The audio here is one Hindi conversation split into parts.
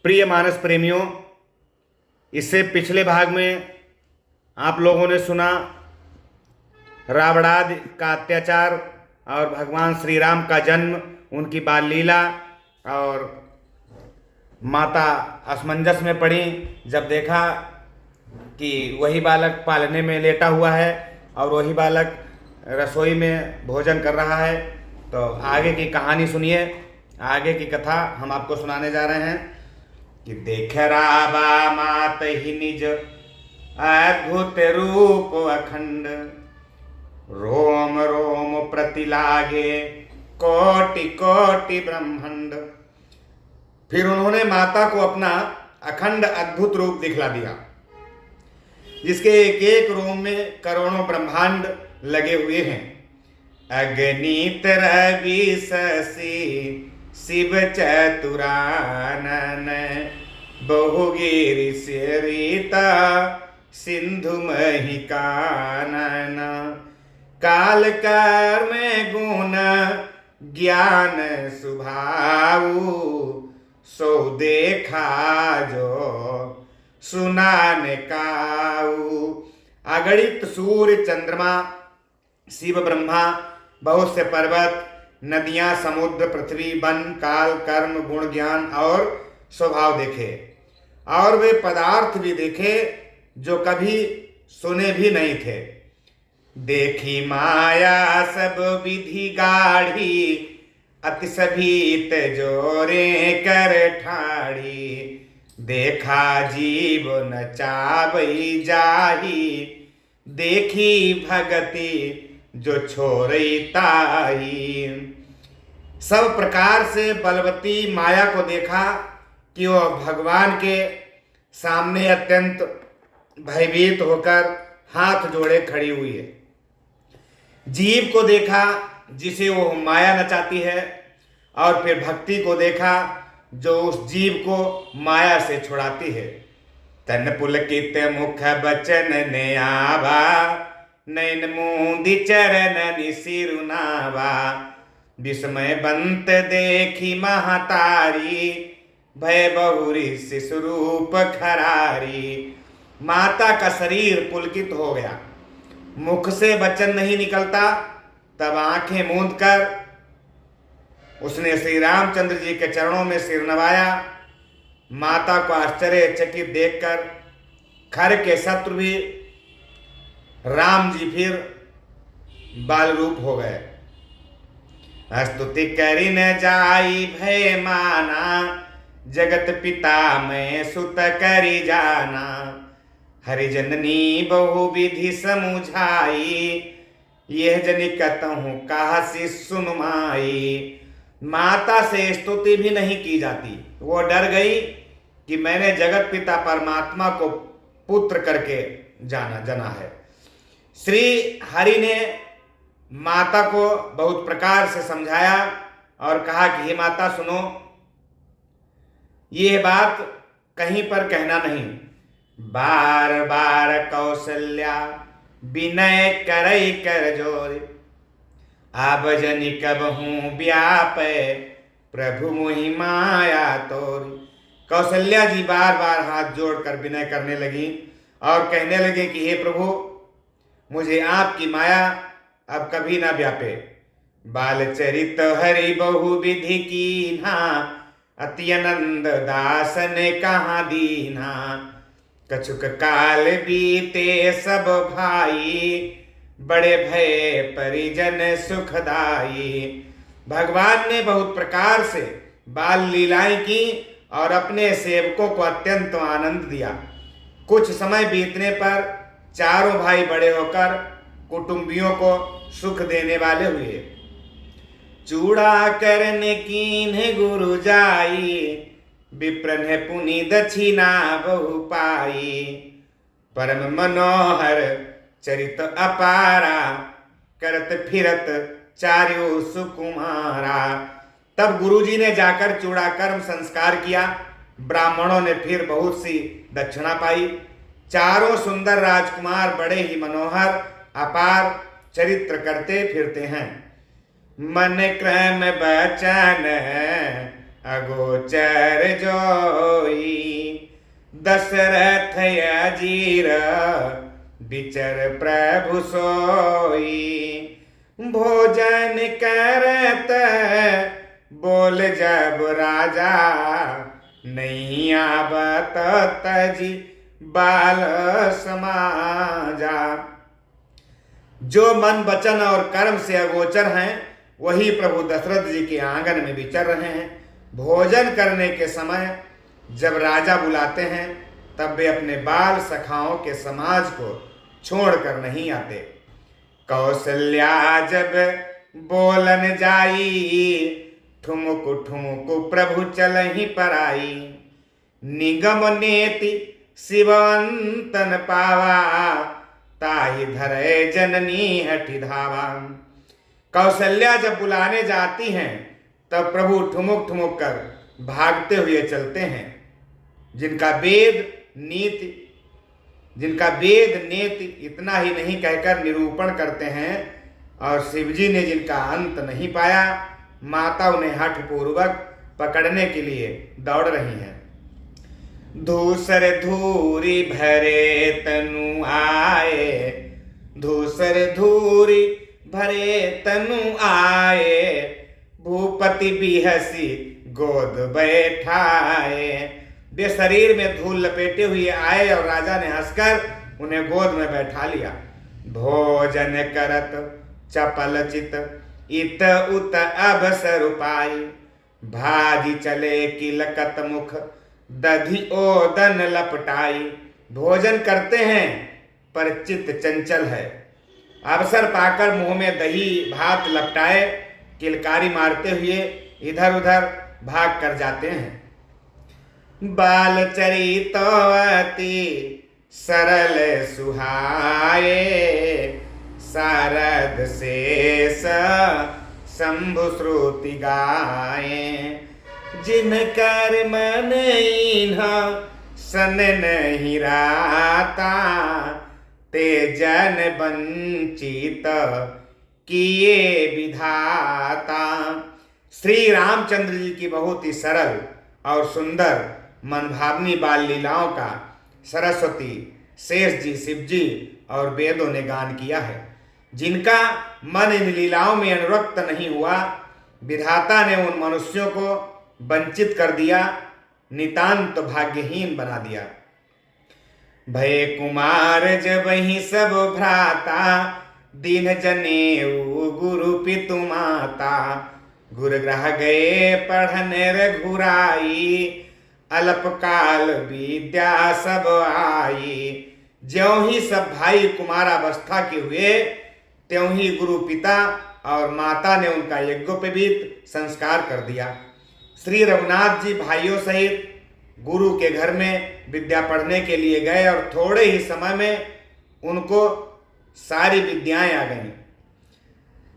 प्रिय मानस प्रेमियों, इससे पिछले भाग में आप लोगों ने सुना रावणादि का अत्याचार और भगवान श्री राम का जन्म, उनकी बाल लीला। और माता असमंजस में पड़ी जब देखा कि वही बालक पालने में लेटा हुआ है और वही बालक रसोई में भोजन कर रहा है। तो आगे की कहानी सुनिए। आगे की कथा हम आपको सुनाने जा रहे हैं कि देख रावा मात ही निज अद्भुत रूप अखंड, रोम रोम प्रति लागे कोटि कोटि ब्रह्मांड। फिर उन्होंने माता को अपना अखंड अद्भुत रूप दिखला दिया, जिसके एक एक रोम में करोड़ों ब्रह्मांड लगे हुए हैं। अगणित रवि शशि शिव चतुरानन, बहुगिरि रीता सिंधु मही कानन। काल कर्म गुण ज्ञान सुभाऊ, सो देखा जो सुनान काऊ। अगणित सूर्य चंद्रमा शिव ब्रह्मा, बहुत से पर्वत नदियां समुद्र पृथ्वी वन काल कर्म गुण ज्ञान और स्वभाव देखे, और वे पदार्थ भी देखे जो कभी सुने भी नहीं थे। देखी माया सब विधि गाढ़ी, अति सभीत जोरे कर ठाड़ी। देखा जीव न चावई जाही, देखी भगति जो छोरई ताही। सब प्रकार से बलवती माया को देखा कि वह भगवान के सामने अत्यंत भयभीत होकर हाथ जोड़े खड़ी हुई है। जीव को देखा जिसे वो माया नचाती है, और फिर भक्ति को देखा जो उस जीव को माया से छुड़ाती है। तन पुलकित मुख बचन ने आवा, नैन मूंदी चरण सिरुनावा। विस्मय बंत देखी महतारी, भय बहुरी शिशुरूप खरारी। माता का शरीर पुलकित हो गया, मुख से वचन नहीं निकलता। तब आंखें मूंद कर उसने श्री रामचंद्र जी के चरणों में सिर नवाया। माता को आश्चर्यचकित देखकर खर के शत्रु भी राम जी फिर बाल रूप हो गए। स्तुति करी न जाई भय माना, जगत पिता में सुत करी जाना। हरिजननी बहु विधि समुझाई, यह जनि कतहु काहसी सुन माई। माता से स्तुति भी नहीं की जाती। वो डर गई कि मैंने जगत पिता परमात्मा को पुत्र करके जाना है। श्री हरि ने माता को बहुत प्रकार से समझाया और कहा कि हे माता सुनो, यह बात कहीं पर कहना नहीं। बार बार कौशल्या विनय करई कर जोर, आब जनि कबहूँ व्यापै प्रभु मोहि माया तोरी। कौशल्या जी बार बार हाथ जोड़कर विनय करने लगी और कहने लगे कि हे प्रभु, मुझे आपकी माया अब कभी ना व्यापे। बाल चरित हरि बहु विधि कीन्हा, अति आनंद दास ने कहाँ दीन्हा। कछुक काल बीते सब भाई, बड़े भय परिजन सुखदाई। भगवान ने बहुत प्रकार से बाल लीलाएं की और अपने सेवकों को अत्यंत आनंद दिया। कुछ समय बीतने पर चारों भाई बड़े होकर कुटुंबियों को सुख देने वाले हुए। चूड़ा करने कीन्ह गुरु जाई, विप्रन पुनि दक्षिणा बहु पाई। परम मनोहर चरित अपारा, करत फिरत चार्यो सुकुमारा। तब गुरुजी ने जाकर चूड़ा कर्म संस्कार किया। ब्राह्मणों ने फिर बहुत सी दक्षिणा पाई। चारों सुंदर राजकुमार बड़े ही मनोहर अपार चरित्र करते फिरते हैं। मन क्रम बचन अगोचर जोई, दशरथ अजीर बिचर प्रभु सोई। भोजन करत बोल जब राजा, नहीं आवत तजी बाल समाजा। जो मन वचन और कर्म से अगोचर हैं वही प्रभु दशरथ जी के आंगन में विचर रहे हैं। भोजन करने के समय जब राजा बुलाते हैं तब वे अपने बाल सखाओं के समाज को छोड़कर नहीं आते। कौशल्या जब बोलन जाई, ठुमुक ठुमुक प्रभु चलहि पराई। निगम नेति शिवंतन पावा, ताहि धरे जननी हठि धावा। कौशल्या जब बुलाने जाती हैं तब प्रभु ठुमुक ठुमुक कर भागते हुए चलते हैं। जिनका वेद नीति इतना ही नहीं कहकर निरूपण करते हैं, और शिवजी ने जिनका अंत नहीं पाया, माता उन्हें हठ पूर्वक पकड़ने के लिए दौड़ रही हैं। धूसर धूरी भरे तनु आए, धूसर धूरी भरे तनु आए। भूपति बिहसी गोद बैठाए। वे शरीर में धूल लपेटे हुए आए और राजा ने हंसकर उन्हें गोद में बैठा लिया। भोजन करत चपल चित इत उत अवसर पाई। भाजी चले किलकत मुख दधि ओदन लपटाई। भोजन करते हैं पर चित्त चंचल है। अवसर पाकर मुंह में दही भात लपटाए किलकारी मारते हुए इधर उधर भाग कर जाते हैं। बाल चरितवती सरल सुहाए। शारद शेष शंभु श्रुति गाए। जिनकर मन इन्हा सन नहीं राता, ते जन वंचित किए विधाता। श्री रामचंद्र जी की बहुत ही सरल और सुंदर मनभावनी बाल लीलाओं का सरस्वती, शेष जी, शिव जी और वेदों ने गान किया है। जिनका मन इन लीलाओं में अनुरक्त नहीं हुआ, विधाता ने उन मनुष्यों को वंचित कर दिया, नितांत भाग्यहीन बना दिया। भय कुमार जब ही सब भ्राता, दीन जनेऊ गुरु पितु माता। गुरुग्रह गए पढ़ने रघुराई, अल्पकाल विद्या सब आई। ज्यों ही सब भाई कुमारावस्था के हुए, त्यों ही गुरु पिता और माता ने उनका यज्ञोपवीत संस्कार कर दिया। श्री रघुनाथ जी भाइयों सहित गुरु के घर में विद्या पढ़ने के लिए गए और थोड़े ही समय में उनको सारी विद्याएं आ गईं।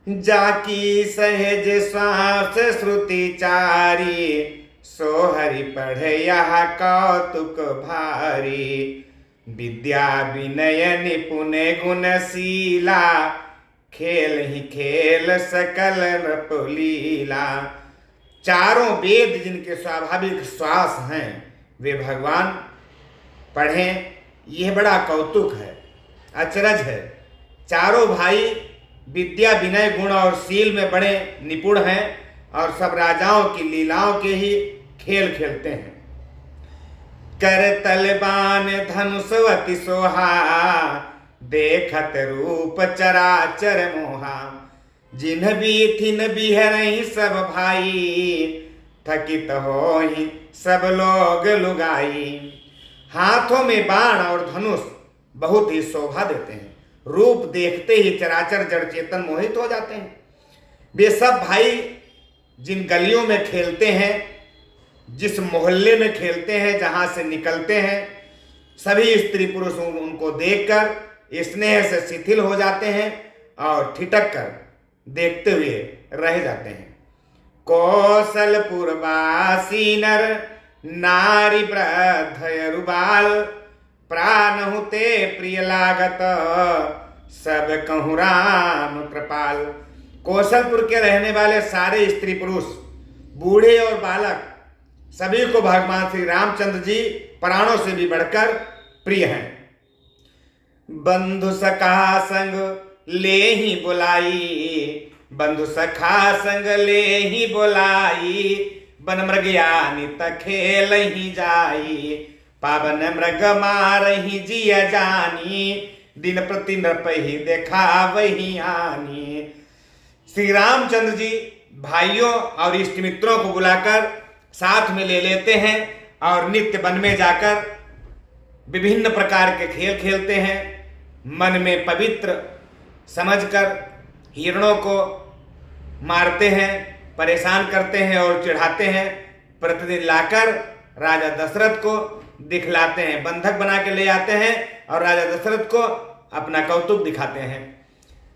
जाकी सहज श्वास श्रुति चारी, सो हरि पढ़े यह कौतुक भारी। विद्या विनय निपुण गुणशीला, खेल ही खेल सकल नृपलीला। चारों वेद जिनके स्वाभाविक श्वास हैं वे भगवान पढ़ें, यह बड़ा कौतुक है, अचरज है। चारों भाई विद्या विनय गुण और शील में बड़े निपुण हैं और सब राजाओं की लीलाओं के ही खेल खेलते हैं। कर तलबान धनुषवती सोहा, देखत रूप चराचर मोहा। जिन्ह बीथिन बिहरही सब भाई, थकित होहि सब लोग लुगाई। हाथों में बाण और धनुष बहुत ही शोभा देते हैं। रूप देखते ही चराचर जड़ चेतन मोहित हो जाते हैं। वे सब भाई जिन गलियों में खेलते हैं, जिस मोहल्ले में खेलते हैं, जहां से निकलते हैं, सभी स्त्री पुरुष उनको देखकर स्नेह से शिथिल हो जाते हैं और ठिठक कर देखते हुए रह जाते हैं। कौशलपुरवासी नर नारी वृद्ध रुबाल, प्राणहु ते प्रिय लागत सब कहूँ राम कृपाल। कौशलपुर के रहने वाले सारे स्त्री पुरुष, बूढ़े और बालक सभी को भगवान श्री रामचंद्र जी प्राणों से भी बढ़कर प्रिय हैं। बंधु सखा संग ले ही बुलाई, बंधु सखा संग ले ही बुलाई, बन मृग यानी खेल ही जाई, पावन मृग मार ही जिय जानी, दिन प्रति नृप ही देखा वही आनी। श्री रामचंद्र जी भाइयों और इष्ट मित्रों को बुलाकर साथ में ले लेते हैं और नित्य वन में जाकर विभिन्न प्रकार के खेल खेलते हैं। मन में पवित्र समझकर हिरणों को मारते हैं, परेशान करते हैं और चिढ़ाते हैं। प्रतिदिन लाकर राजा दशरथ को दिखलाते हैं, बंधक बना के ले आते हैं और राजा दशरथ को अपना कौतुक दिखाते हैं।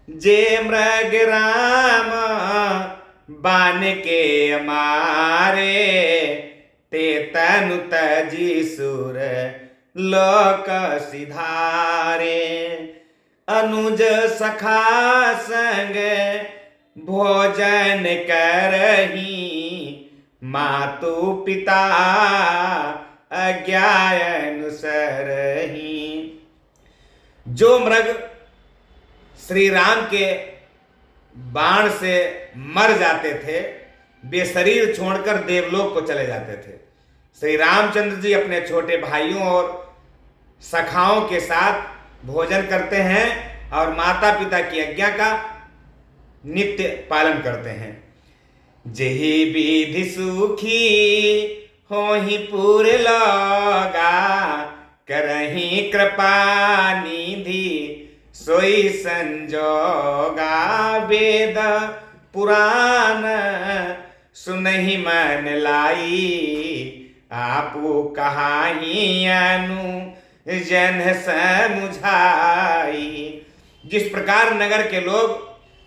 जे मृग राम बान के मारे, ते तनु तजी सुर लोक सिधारे, अनुज सखा संग भोजन करही, मातु पिता आज्ञा अनुसरही। जो मृग श्री राम के बाण से मर जाते थे वे शरीर छोड़कर देवलोक को चले जाते थे। श्री रामचंद्र जी अपने छोटे भाइयों और सखाओं के साथ भोजन करते हैं और माता पिता की आज्ञा का नित्य पालन करते हैं। जेहि विधि सुखी होहि पुर लगा, करहि कृपा निधि सोई संजोगा, वेद पुराण सुनहि मन लाई, आपू कहाही अनु जन समुझाई। जिस प्रकार नगर के लोग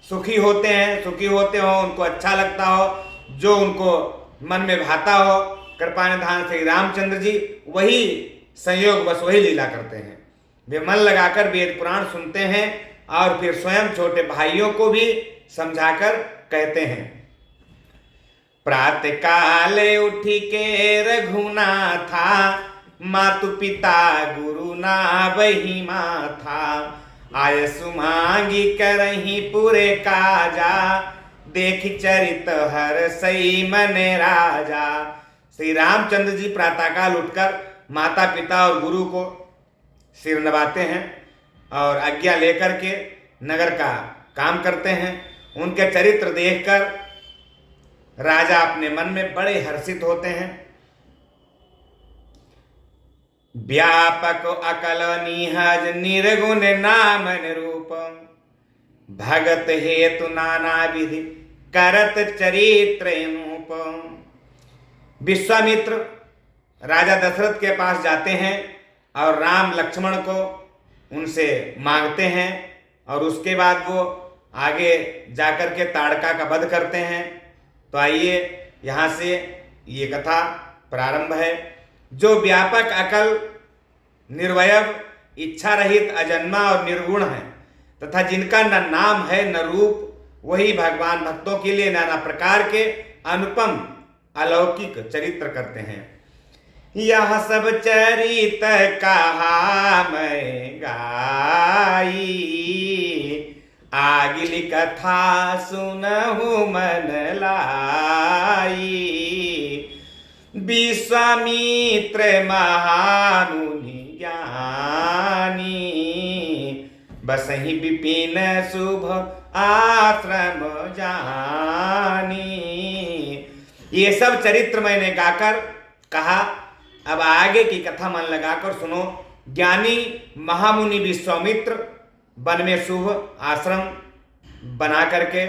सुखी होते हैं, सुखी होते हो, उनको अच्छा लगता हो, जो उनको मन में भाता हो, कृपा निधान श्री रामचंद्र जी वही संयोग बस वही लीला करते हैं। वे मन लगाकर वेद पुराण सुनते हैं और फिर स्वयं छोटे भाइयों को भी समझाकर कहते हैं। प्रातः काल उठी के रघुनाथा, मातु पिता गुरु ना वही माथा, आय सुमांगी करही पूरे काजा, देखी चरित हर सई मन राजा। श्री रामचंद्र जी प्रातःकाल उठकर माता पिता और गुरु को सिर नवाते हैं और आज्ञा लेकर के नगर का काम करते हैं। उनके चरित्र देखकर राजा अपने मन में बड़े हर्षित होते हैं। व्यापक अकल निहज निर्गुण नाम निरूप, भगत हेतु नाना विधि करत चरित्र अनूप। विश्वामित्र राजा दशरथ के पास जाते हैं और राम लक्ष्मण को उनसे मांगते हैं और उसके बाद वो आगे जाकर के ताड़का का वध करते हैं। तो आइए यहाँ से ये कथा प्रारंभ है। जो व्यापक अकल, निर्वयव, इच्छा रहित, अजन्मा और निर्गुण है तथा जिनका न नाम है न रूप, वही भगवान भक्तों के लिए नाना प्रकार के अनुपम अलौकिक चरित्र करते हैं। यह सब चरित कहा मैं गाई, आगिली कथा सुनहु मन लाई। विश्वामित्र महामुनि ज्ञानी, बसहि विपिन शुभ आश्रम जानी। ये सब चरित्र मैंने गाकर कहा, अब आगे की कथा मन लगाकर सुनो। ज्ञानी महामुनि विश्वामित्र वन में शुभ आश्रम बना करके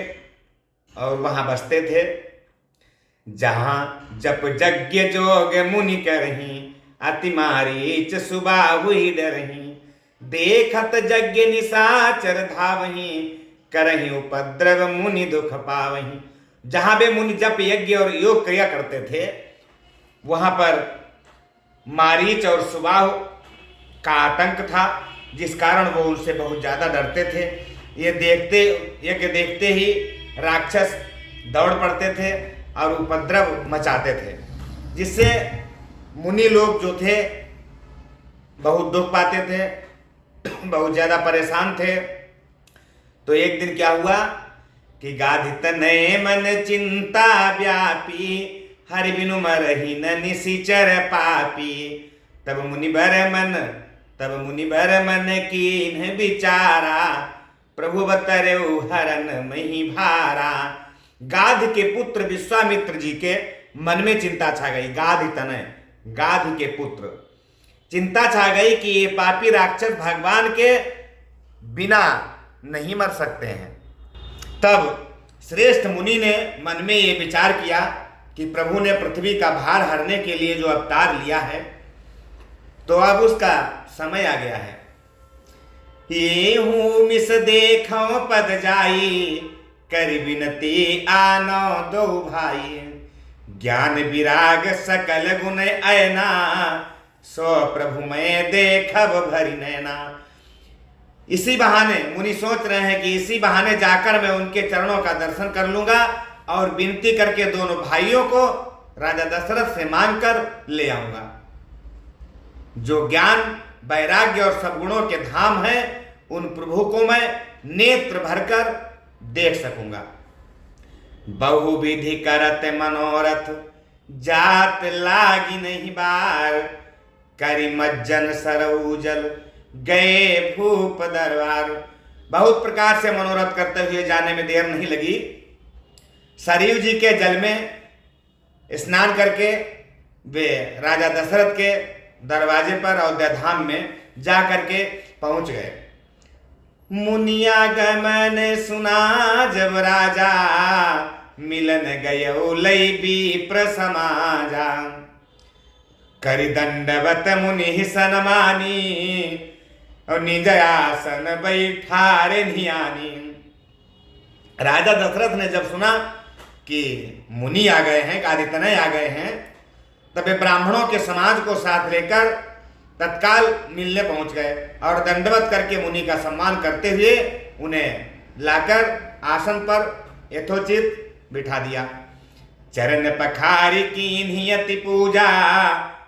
और वहां बसते थे, जहां जप यज्ञ जोग मुनि करही, अति मारीच सुबाहु ही डरही। देखत यज्ञ निशाचर धावही, करही उपद्रव मुनि दुख पावही। जहां वे मुनि जप यज्ञ और योग क्रिया करते थे, वहां पर मारीच और सुबाहु का आतंक था, जिस कारण वो उनसे बहुत ज़्यादा डरते थे। यज्ञ देखते ही राक्षस दौड़ पड़ते थे और उपद्रव मचाते थे। जिससे मुनि लोग जो थे बहुत दुख पाते थे, बहुत ज़्यादा परेशान थे। तो एक दिन क्या हुआ कि गाधि तनय मन चिंता व्यापी, हरि बिनु मरहि न निशिचर पापी। तब मुनि भर मन कीन्ह विचारा, प्रभु बतरऊ हरन मही भारा। गाध के पुत्र विश्वामित्र जी के मन में चिंता छा गई। गाधि तनय, गाध के पुत्र, चिंता छा गई कि ये पापी राक्षस भगवान के बिना नहीं मर सकते हैं। तब श्रेष्ठ मुनि ने मन में ये विचार किया कि प्रभु ने पृथ्वी का भार हरने के लिए जो अवतार लिया है, तो अब उसका समय आ गया है। ये हूँ मिस देखो पद जाई, कर विनती आनो दो भाई। ज्ञान विराग सकल गुण अयना, सो प्रभु मैं देखब भरी नैना। इसी बहाने मुनि सोच रहे हैं कि इसी बहाने जाकर मैं उनके चरणों का दर्शन कर लूंगा और विनती करके दोनों भाइयों को राजा दशरथ से मांगकर ले आऊंगा। जो ज्ञान वैराग्य और सद्गुणों के धाम है, उन प्रभु को मैं नेत्र भरकर देख सकूंगा। बहुविधि करत मनोरथ, जात लागी नहीं बार। करी मज्जन सरऊजल, गए भूप दरबार। बहुत प्रकार से मनोरथ करते हुए जाने में देर नहीं लगी। सरयू जी के जल में स्नान करके वे राजा दशरथ के दरवाजे पर अयोध्या धाम में जा करके पहुंच गए। मुनिया गमन सुना जब राजा, मिलन गयो लई विप्र समाजा। करि दंडवत मुनि सनमानी, और निज आसन बैठारे धियानी। राजा दशरथ ने जब सुना कि मुनि आ गए हैं, गाधि तनय आ गए हैं, तब वे ब्राह्मणों के समाज को साथ लेकर तत्काल मिलने पहुंच गए और दंडवत करके मुनि का सम्मान करते हुए उन्हें लाकर आसन पर यथोचित बिठा दिया। चरण पखारी कीन्ही अति पूजा,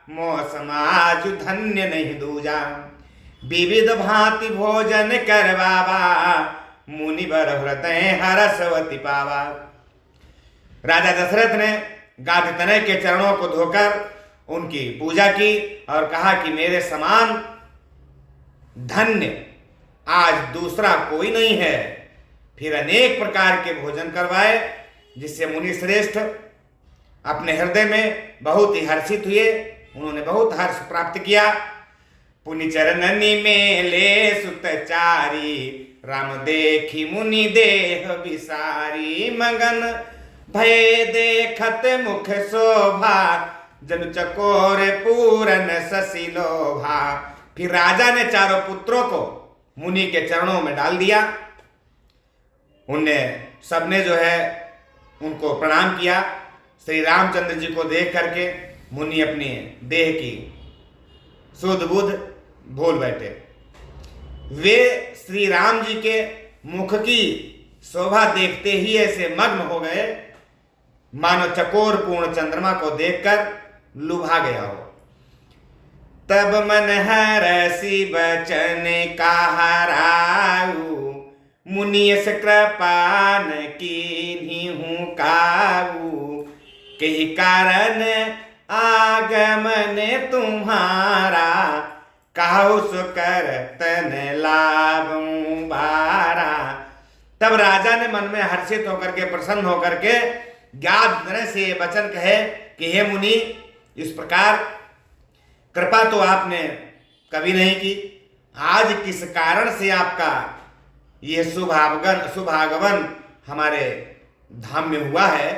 मोह समाज धन्य नहीं दूजा। विविध भांति भोजन करवावा, मुनि बर हृदय हरसवती पावा। राजा दशरथ ने गाधि तनय के चरणों को धोकर उनकी पूजा की और कहा कि मेरे समान धन्य आज दूसरा कोई नहीं है। फिर अनेक प्रकार के भोजन करवाए, जिससे मुनि श्रेष्ठ अपने हृदय में बहुत ही हर्षित हुए। उन्होंने बहुत हर्ष प्राप्त किया। पुनि चरणनि में ले सुतचारी, राम देखी मुनि देह विसारी। मगन भय देखत मुख शोभा, जन चकोर पूरन शशि लोभा। फिर राजा ने चारों पुत्रों को मुनि के चरणों में डाल दिया। उन्हें सबने जो है उनको प्रणाम किया। श्री रामचंद्र जी को देख करके मुनि अपनी देह की सुध बुध भूल बैठे। वे श्री राम जी के मुख की शोभा देखते ही ऐसे मग्न हो गए, मानो चकोर पूर्ण चंद्रमा को देखकर लुभा गया हो। तब मन हरसि बचन कहाराऊ, मुनियस कृपा न कीन्ही हूँ काऊ। कही कारण आगमन तुम्हारा, कहु सो करतन लाभूं बारा। तब राजा ने मन में हर्षित होकर के, प्रसन्न होकर के गाधि तनय से वचन कहे कि हे मुनि, इस प्रकार कृपा तो आपने कभी नहीं की। आज किस कारण से आपका ये शुभागमन हमारे धाम में हुआ है,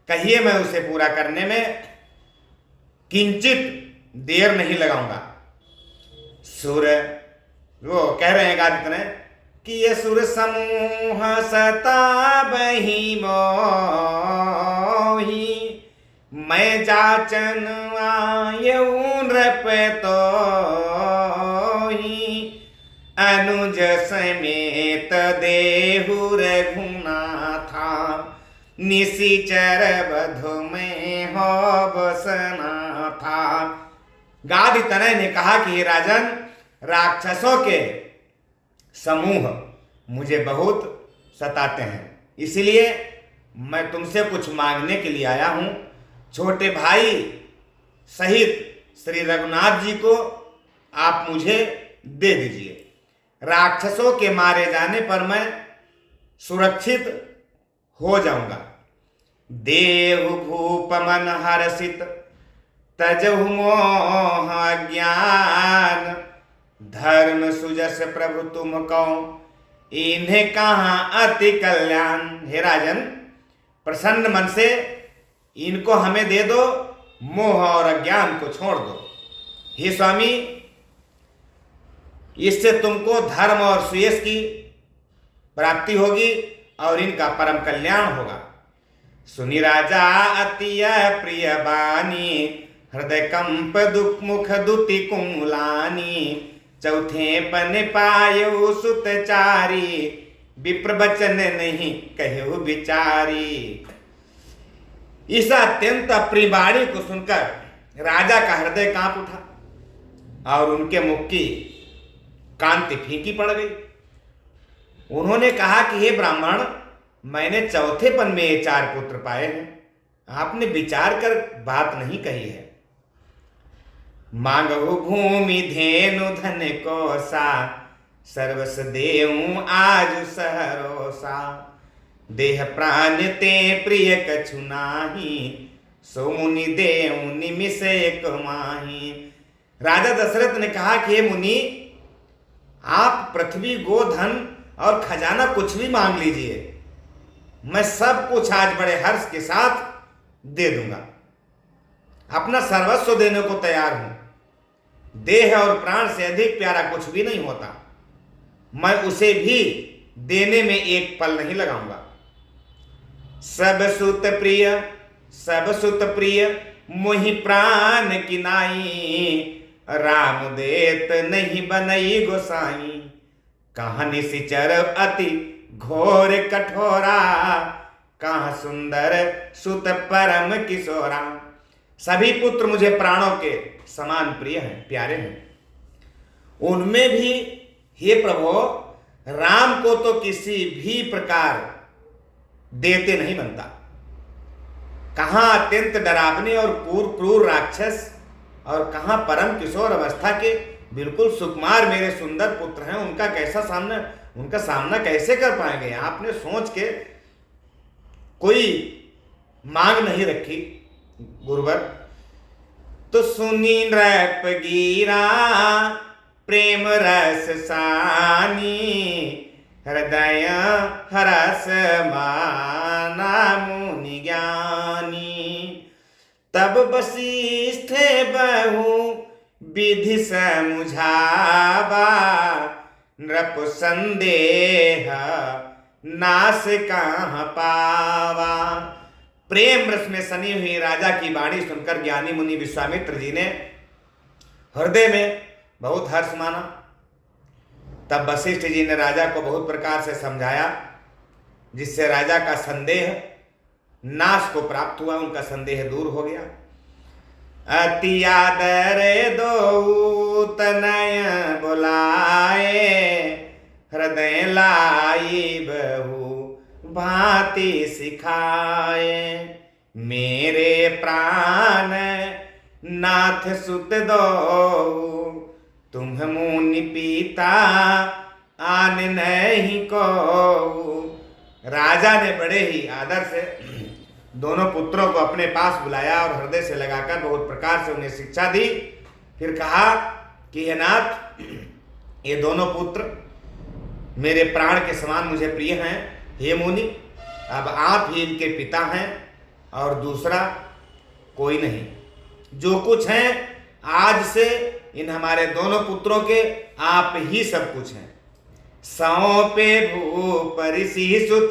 कहिए, मैं उसे पूरा करने में किंचित देर नहीं लगाऊंगा। सुर, वो कह रहे हैं गाधि तनय कि ये सुर समूह सताबहि मोहि, मैं जाचन आयऊ नृप तोहि। अनुज समेत देहु रघुनाथा, निशिचर बधु में हो बसना था। गाद तनय ने कहा कि हे राजन, राक्षसों के समूह मुझे बहुत सताते हैं, इसलिए मैं तुमसे कुछ मांगने के लिए आया हूं। छोटे भाई सहित श्री रघुनाथ जी को आप मुझे दे दीजिए। राक्षसों के मारे जाने पर मैं सुरक्षित हो जाऊंगा। देव भूप मन हर्षित तजहु मोह ज्ञान, धर्म सुजस प्रभु तुम कहो इन्हें कहाँ अति कल्याण। हे राजन, प्रसन्न मन से इनको हमें दे दो, मोह और अज्ञान को छोड़ दो। हे स्वामी, इससे तुमको धर्म और सुयश की प्राप्ति होगी और इनका परम कल्याण होगा। सुनि राजा अति प्रिय बानी, हृदय कंप दुख मुख दुति कुमलानी। चौथे पन पायो सुतचारी, विप्र बचन नहीं कहु विचारी। इस अत्यंत अप्रिय वाणी को सुनकर राजा का हृदय कांप उठा और उनके मुख की कांति फीकी पड़ गई। उन्होंने कहा कि हे ब्राह्मण, मैंने चौथेपन में ये 4 पुत्र पाए हैं, आपने विचार कर बात नहीं कही है। मांगहु भूमि धेनु धन कोसा, सर्वस देऊं आज सहरोसा। देह प्राण ते प्रिय कछु नाही, सो मुनि देऊं निमिष एक माही। राजा दशरथ ने कहा कि हे मुनि, आप पृथ्वी गोधन और खजाना कुछ भी मांग लीजिए, मैं सब कुछ आज बड़े हर्ष के साथ दे दूंगा। अपना सर्वस्व देने को तैयार हूं। देह और प्राण से अधिक प्यारा कुछ भी नहीं होता, मैं उसे भी देने में एक पल नहीं लगाऊंगा। सब सुत प्रिय मोहि प्राण की नाई, राम देत नहीं बनई गोसाई। कहाँ निशिचर अति घोर कठोरा, कहाँ सुंदर सुत परम किशोरा। सभी पुत्र मुझे प्राणों के समान प्रिय हैं, प्यारे हैं। उनमें भी हे प्रभु, राम को तो किसी भी प्रकार देते नहीं बनता। कहाँ अत्यंत डरावने और क्रूर राक्षस और कहाँ परम किशोर अवस्था के बिल्कुल सुकुमार मेरे सुंदर पुत्र हैं, उनका सामना कैसे कर पाएंगे। आपने सोच के कोई मांग नहीं रखी गुरुवर। तो सुनी नृप गीरा प्रेम रस सानी, हृदय हरस माना मुनि ज्ञानी। तब वशिष्ठ बहु विधि समुझावा, नृप संदेह नाश कहाँ पावा। प्रेम रस में सनी हुई राजा की वाणी सुनकर ज्ञानी मुनि विश्वामित्र जी ने हृदय में बहुत हर्ष माना। तब वशिष्ठ जी ने राजा को बहुत प्रकार से समझाया, जिससे राजा का संदेह नाश को प्राप्त हुआ, उनका संदेह दूर हो गया। अति आदर दो तनय बुलाए, हृदय लाई बहु भांति सिखाए। मेरे प्राण नाथ सुत दो, तुम मुनि पिता आन नहीं को। राजा ने बड़े ही आदर से दोनों पुत्रों को अपने पास बुलाया और हृदय से लगाकर बहुत प्रकार से उन्हें शिक्षा दी। फिर कहा कि हे नाथ, ये दोनों पुत्र मेरे प्राण के समान मुझे प्रिय हैं। हे मुनि, अब आप ही इनके पिता हैं और दूसरा कोई नहीं। जो कुछ हैं आज से इन हमारे दोनों पुत्रों के आप ही सब कुछ हैं। सौंपे भूप ऋषि सुत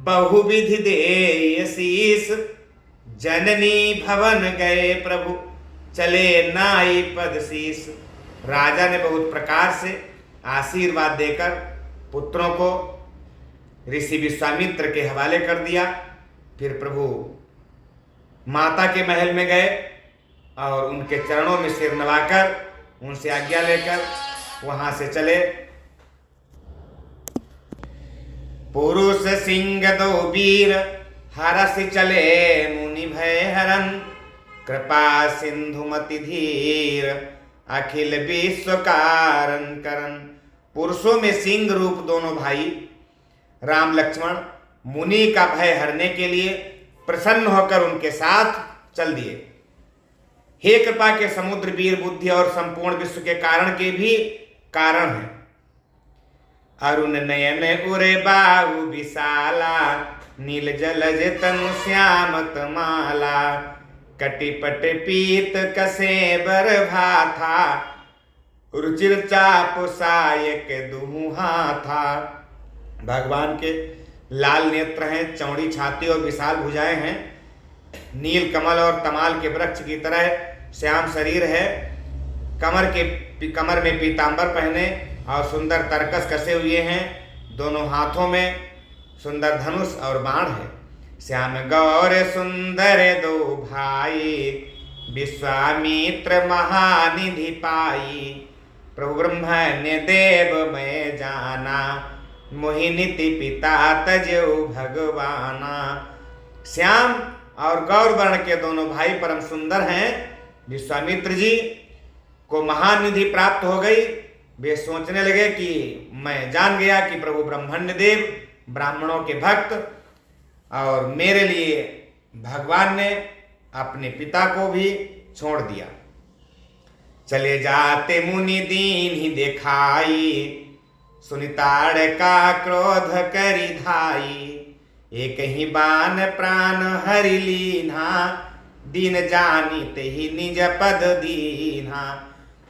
बहुविधि देय शीस, जननी भवन गए प्रभु चले नाई पद शीस। राजा ने बहुत प्रकार से आशीर्वाद देकर पुत्रों को ऋषि विश्वामित्र के हवाले कर दिया फिर प्रभु माता के महल में गए और उनके चरणों में सिर नवाकर उनसे आज्ञा लेकर वहां से चले। पुरुष सिंह दो वीर हरस चले मुनि भय हरन, कृपा सिंधु मति धीर अखिल विश्व कारण करन। पुरुषों में सिंह रूप दोनों भाई राम लक्ष्मण मुनि का भय हरने के लिए प्रसन्न होकर उनके साथ चल दिए। हे कृपा के समुद्र, वीर बुद्धि और संपूर्ण विश्व के कारण के भी कारण है। अरुण नयन उरे बाहु विशाला, नील जलज तनु श्यामत माला, कटिपट पीत कसे बर भाथा, रुचिर चाप सायक दुहु हाथा। भगवान के लाल नेत्र हैं, चौड़ी छाती और विशाल भुजाएं हैं, नील कमल और तमाल के वृक्ष की तरह श्याम शरीर है, कमर में पीतांबर पहने और सुंदर तरकस कसे हुए हैं, दोनों हाथों में सुंदर धनुष और बाण है। श्याम गौर सुंदर दो भाई, विश्वामित्र महानिधि पाई, प्रभु ब्रह्मण्य देव मैं जाना, मोहिनीति पिता तजो भगवाना। श्याम और गौर वर्ण के दोनों भाई परम सुंदर हैं। विश्वामित्र जी को महानिधि प्राप्त हो गई। वे सोचने लगे कि मैं जान गया कि प्रभु ब्रह्मण्य देव ब्राह्मणों के भक्त, और मेरे लिए भगवान ने अपने पिता को भी छोड़ दिया। चले जाते मुनि दीन ही देखाई, सुनिताड़ का क्रोध करी धाई, एक ही बान प्राण हरि लीन्हा, दीन जानी ते ही निज पद दीन्हा।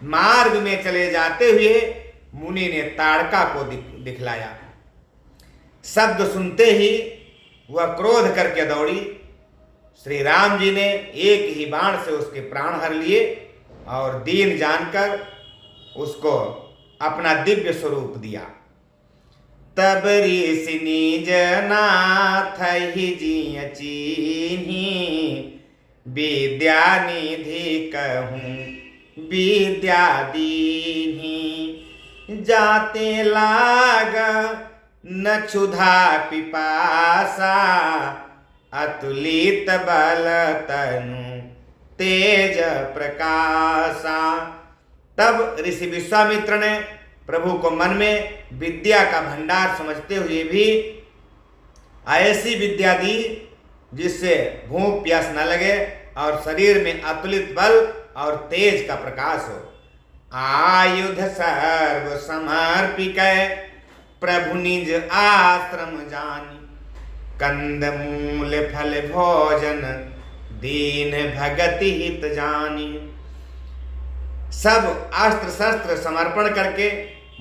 मार्ग में चले जाते हुए मुनि ने ताड़का को दिखलाया। शब्द सुनते ही वह क्रोध करके दौड़ी। श्री राम जी ने एक ही बाण से उसके प्राण हर लिए और दीन जानकर उसको अपना दिव्य स्वरूप दिया। तब ऋषि निज नाथ ही जिय चीन्ही, विद्या निधि कहूँ विद्या दीन्ही, जाते लाग न क्षुधा पिपासा, अतुलित बल तनु तेज प्रकाशा। तब ऋषि विश्वामित्र ने प्रभु को मन में विद्या का भंडार समझते हुए भी ऐसी विद्या दी जिससे भूख प्यास न लगे और शरीर में अतुलित बल और तेज का प्रकाश हो। आयुध सर्व समर्पिक प्रभु निज आश्रम जानी, कंद मूल फल भोजन दीन भगति हित जानी। सब अस्त्र शस्त्र समर्पण करके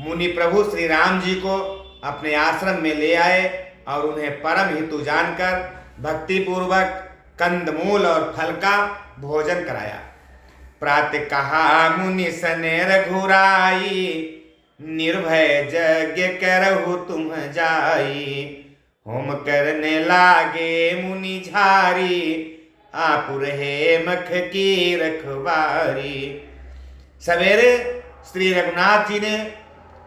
मुनि प्रभु श्री राम जी को अपने आश्रम में ले आए और उन्हें परम हितु जानकर भक्ति पूर्वक कंदमूल और फल का भोजन कराया। प्रातः कहा मुनि सने रघुराई, निर्भय यज्ञ करहु तुम जाई, होम करने लागे मुनि झारी, आपुर हे मख की रखवारी। सवेरे श्री रघुनाथ जी ने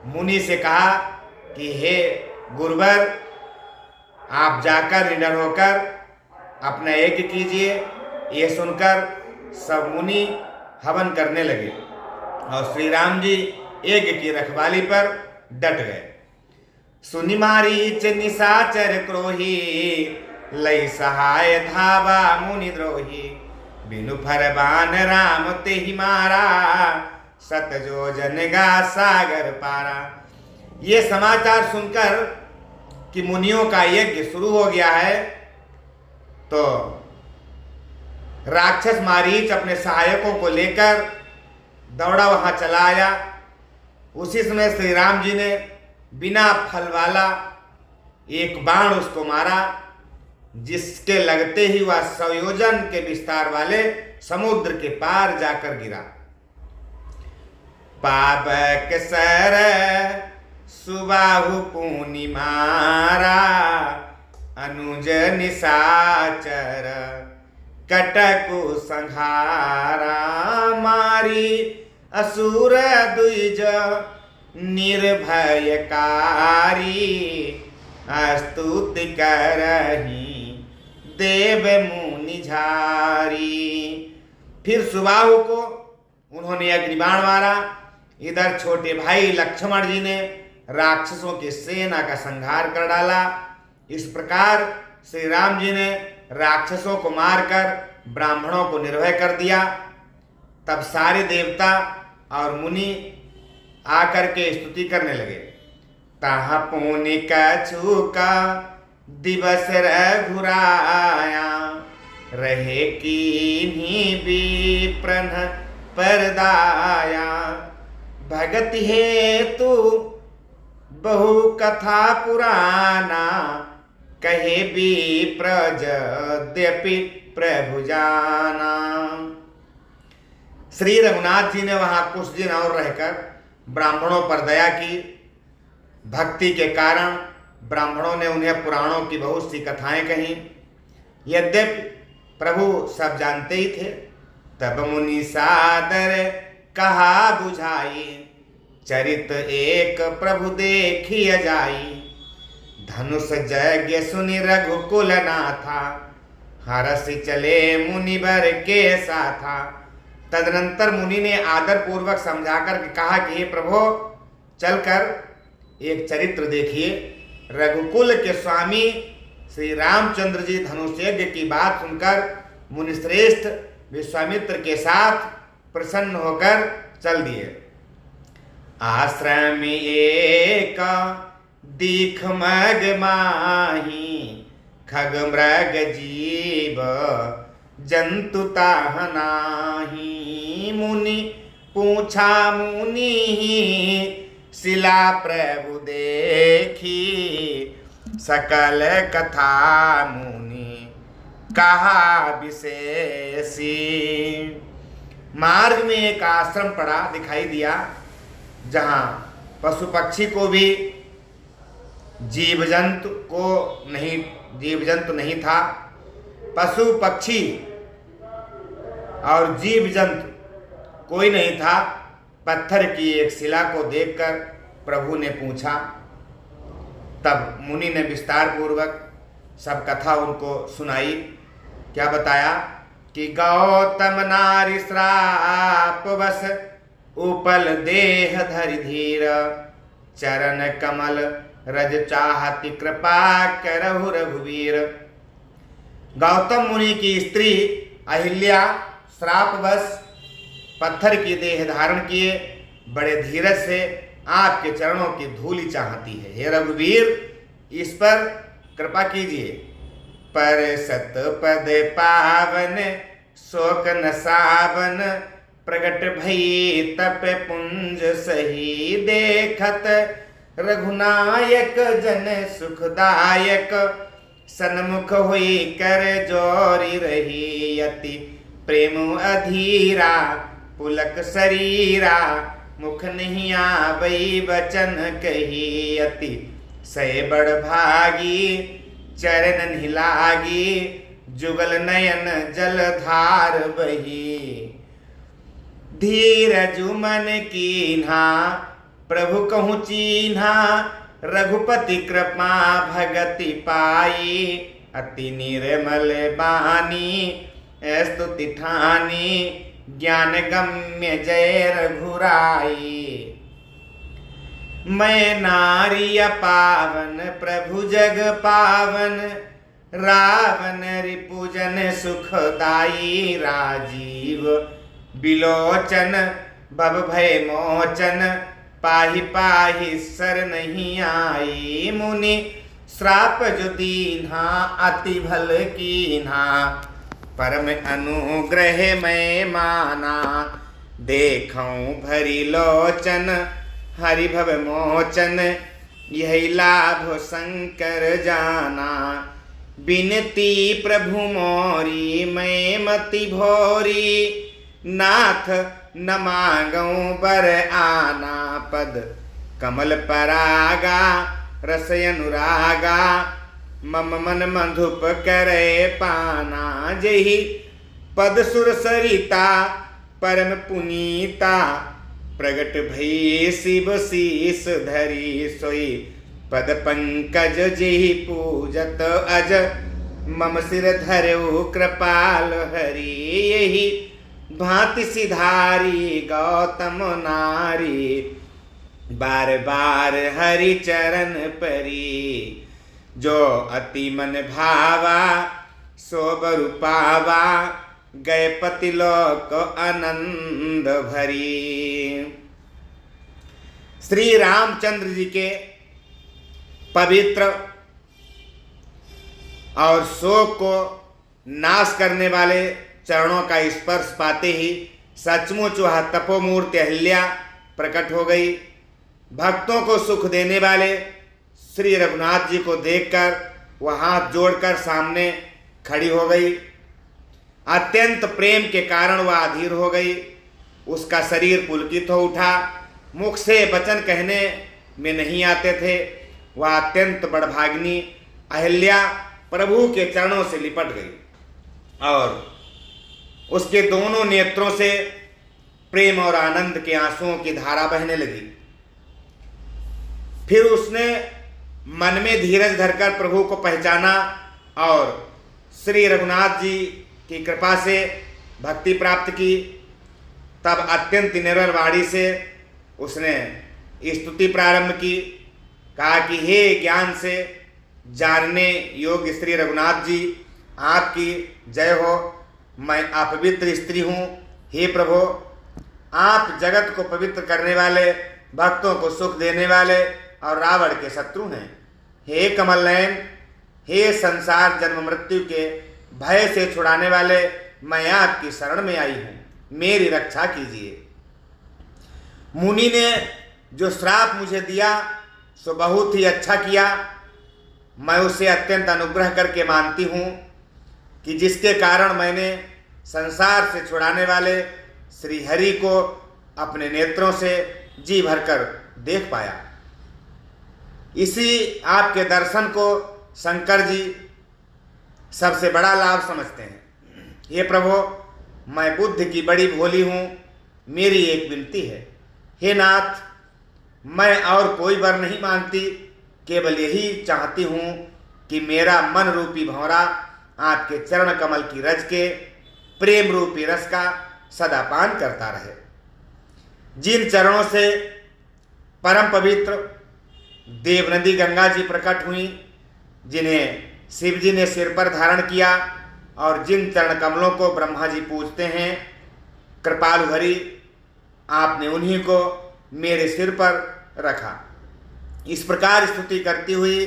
मुनि से कहा कि हे गुरुवर, आप जाकर निडर होकर अपना यज्ञ कीजिए। यह सुनकर सब मुनि हवन करने लगे और श्री राम जी यज्ञ की रखवाली पर डट गए। सुनि मारीच निशाचर क्रोही, लई सहाय धावा मुनि द्रोही, बिनु फरबान राम ते ही मारा, सत जो जन गा सागर पारा। ये समाचार सुनकर कि मुनियों का यज्ञ शुरू हो गया है, तो राक्षस मारीच अपने सहायकों को लेकर दौड़ा वहां चला आया। उसी समय श्री राम जी ने बिना फल वाला एक बाण उसको मारा, जिसके लगते ही वह 100 योजन के विस्तार वाले समुद्र के पार जाकर गिरा। पावक सर सुबाहु पूर्णिमारा, अनुज निशाचर कटकु संहारा मारी असुर द्विज निर्भयकारी स्तुति करही देव मुनि झारी। फिर सुबाहु को उन्होंने अग्निबाण मारा। इधर छोटे भाई लक्ष्मण जी ने राक्षसों की सेना का संहार कर डाला। इस प्रकार श्री राम जी ने राक्षसों को मारकर ब्राह्मणों को निर्भय कर दिया। तब सारे देवता और मुनि आकर के स्तुति करने लगे। ताहा पुनि कछु का दिवस रघुराया रहे कीन्ही विप्रन परदाया। भगत हेतु बहु कथा पुराना कहे विप्र यद्यपि प्रभु जाना। श्री रघुनाथ जी ने वहां कुछ दिन और रहकर ब्राह्मणों पर दया की। भक्ति के कारण ब्राह्मणों ने उन्हें पुराणों की बहुत सी कथाएं कहीं। यद्यपि प्रभु सब जानते ही थे। तब मुनि सादर कहा बुझाई चरित एक प्रभु देखिय जाई। धनुष यज्ञ सुनि रघुकुल नाथा हरस चले मुनि बर के साथा। तदनंतर मुनि ने आदर पूर्वक समझाकर कहा कि हे प्रभु चलकर एक चरित्र देखिए। रघुकुल के स्वामी श्री रामचंद्र जी धनुष यज्ञ की बात सुनकर मुनिश्रेष्ठ विश्वामित्र के साथ प्रसन्न होकर चल दिए। आश्रम एक दीख मग माही खग मृग जीव जंतु ताह नाही। मुनि पूछा मुनि शिला प्रभु देखी सकल कथा मुनि कहा विशेषी। मार्ग में एक आश्रम पड़ा दिखाई दिया जहां पशु पक्षी को भी जीव जंतु नहीं था। पशु पक्षी और जीव जंतु कोई नहीं था। पत्थर की एक शिला को देखकर प्रभु ने पूछा। तब मुनि ने विस्तार पूर्वक सब कथा उनको सुनाई। क्या बताया कि गौतम नारी श्राप बस उपल देह धरि धीर चरण कमल रज चाहति कृपा करहु रघुवीर। गौतम मुनि की स्त्री अहिल्या श्रापवश पत्थर की देह धारण किए बड़े धीरज से आपके चरणों की धूलि चाहती है। हे रघुवीर इस पर कृपा कीजिए। पर सत पद पावन शोक न सावन प्रगट भई तप पुंज सही देखत रघुनायक जन सुखदायक सन्मुख हुई कर जोरी रही अति प्रेम अधीरा पुलक शरीरा मुख नहीं आवई वचन कही अति सय बड़ भागी चरण हिलागी जुगल नयन जलधार बही। धीरज मन कीन्हा प्रभु कहूँ चीन्हा रघुपति कृपा भगति पाई अति निर्मल बानी स्तुति ठानी ज्ञान गम्य जय रघुराई। मैं नारी पावन प्रभु जग पावन रावण रिपुजन सुखदाई राजीव बिलोचन भव भय मोचन पाहि पाहि सर नहीं आई। मुनि श्राप जो दीन्हा अति भल कीन्हा परम अनुग्रह मैं माना देखूं भरी लोचन हरि भव मोचन यही लाभ शंकर जाना। बिनती प्रभु मोरी मैं मति भोरी नाथ न मांगऊं बर आना पद कमल परागा रस अनुरागा मम मन मधुप करे पाना, जेहि पद सुर सरिता परम पुनीता, प्रगट भई शिव शीस धरी, सोई पद पंकज जेहि पूजत अज, मम सिर धरऊ कृपाल हरि, यही भांति सिधारी गौतम नारी, बार बार हरि चरण परी, जो अति मन भावा सो बरु पावा, गए पति लोक आनंद भरी। श्री रामचंद्र जी के पवित्र और शोक को नाश करने वाले चरणों का स्पर्श पाते ही सचमुच वह तपोमूर्ति अहिल्या प्रकट हो गई। भक्तों को सुख देने वाले श्री रघुनाथ जी को देखकर वह हाथ जोड़कर सामने खड़ी हो गई। अत्यंत प्रेम के कारण वह अधीर हो गई। उसका शरीर पुलकित हो उठा। मुख से वचन कहने में नहीं आते थे। वह अत्यंत बड़भागिनी अहिल्या प्रभु के चरणों से लिपट गई और उसके दोनों नेत्रों से प्रेम और आनंद के आंसुओं की धारा बहने लगी। फिर उसने मन में धीरज धरकर प्रभु को पहचाना और श्री रघुनाथ जी की कृपा से भक्ति प्राप्त की। तब अत्यंत निर्मल वाणी से उसने स्तुति प्रारंभ की। कहा कि हे ज्ञान से जानने योग्य श्री रघुनाथ जी, आपकी जय हो। मैं अपवित्र स्त्री हूँ। हे प्रभु, आप जगत को पवित्र करने वाले, भक्तों को सुख देने वाले और रावण के शत्रु हैं। हे कमल नयन, हे संसार जन्म मृत्यु के भय से छुड़ाने वाले, मैं आपकी शरण में आई हूँ, मेरी रक्षा कीजिए। मुनि ने जो श्राप मुझे दिया सो बहुत ही अच्छा किया। मैं उसे अत्यंत अनुग्रह करके मानती हूँ कि जिसके कारण मैंने संसार से छुड़ाने वाले श्री हरि को अपने नेत्रों से जी भरकर देख पाया। इसी आपके दर्शन को शंकर जी सबसे बड़ा लाभ समझते हैं। हे प्रभु, मैं बुद्धि की बड़ी भोली हूँ। मेरी एक विनती है। हे नाथ, मैं और कोई वर नहीं मांगती, केवल यही चाहती हूँ कि मेरा मन रूपी भंवरा आपके चरण कमल की रज के प्रेम रूपी रस का सदा पान करता रहे। जिन चरणों से परम पवित्र देव नदी गंगा जी प्रकट हुई, जिन्हें शिव जी ने सिर पर धारण किया और जिन चरण कमलों को ब्रह्मा जी पूजते हैं, कृपालु हरि, आपने उन्हीं को मेरे सिर पर रखा। इस प्रकार स्तुति करती हुई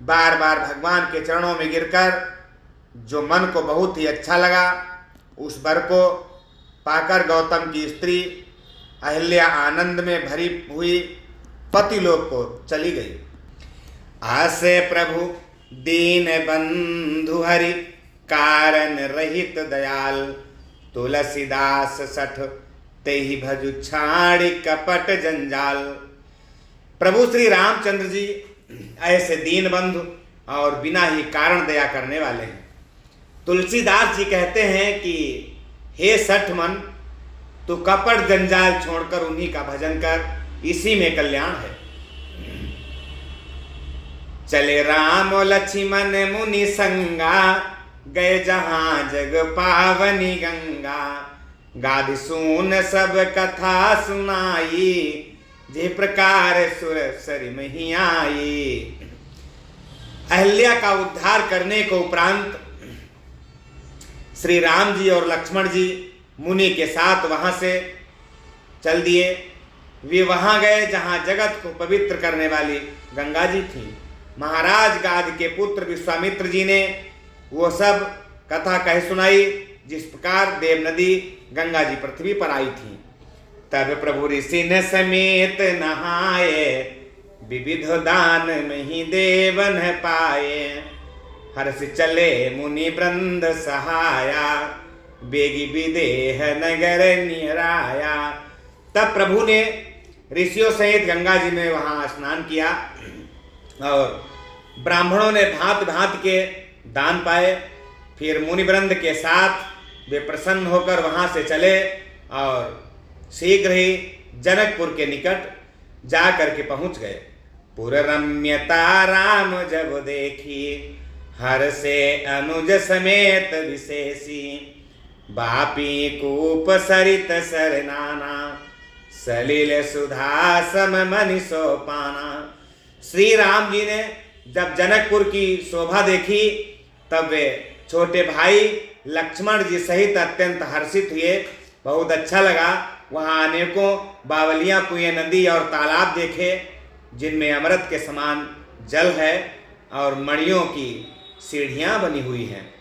बार बार भगवान के चरणों में गिरकर जो मन को बहुत ही अच्छा लगा, उस वर को पाकर गौतम की स्त्री अहिल्या आनंद में भरी हुई पतिलोक को चली गई। आसे प्रभु दीन बंधु हरि, कारण रहित दयाल, तुलसीदास सठ तेहि भजु छाड़ी कपट जंजाल। प्रभु श्री रामचंद्र जी ऐसे दीन बंधु और बिना ही कारण दया करने वाले हैं। तुलसीदास जी कहते हैं कि हे सठ मन, तू कपट जंजाल छोड़कर उन्हीं का भजन कर, इसी में कल्याण है। चले राम लक्ष्मण मुनि संगा, गए जहां जग पावनी गंगा, गाधि सून सब कथा सुनाई, जे प्रकार सुर सरि मही आई। अहिल्या का उद्धार करने को उपरांत श्री राम जी और लक्ष्मण जी मुनि के साथ वहां से चल दिए। वे वहां गए जहां जगत को पवित्र करने वाली गंगा जी थी। महाराज गाध के पुत्र विश्वामित्र जी ने वो सब कथा कह सुनाई, जिस प्रकार देव नदी गंगा जी पृथ्वी पर आई थी। तब प्रभु ऋषि न समेत नहाए, विविध दान मही देवन पाए, हर्ष चले मुनि वृंद सहाया, बेगी विदेह नगर निराया। तब प्रभु ने ऋषियों सहित गंगा जी में वहां स्नान किया और ब्राह्मणों ने भांत भांत के दान पाए। फिर मुनिवृंद के साथ वे प्रसन्न होकर वहाँ से चले और शीघ्र ही जनकपुर के निकट जा करके पहुँच गए। पुर रम्यता राम जब देखी, हर से अनुज समेत विशेषी, बापी कूप सरित सर नाना, सलिल सुधा सम मनि सोपाना। श्री राम जी ने जब जनकपुर की शोभा देखी तब वे छोटे भाई लक्ष्मण जी सहित अत्यंत हर्षित हुए। बहुत अच्छा लगा। वहाँ अनेकों बावलियाँ, कुएं, नदी और तालाब देखे जिनमें अमृत के समान जल है और मणियों की सीढ़ियाँ बनी हुई हैं।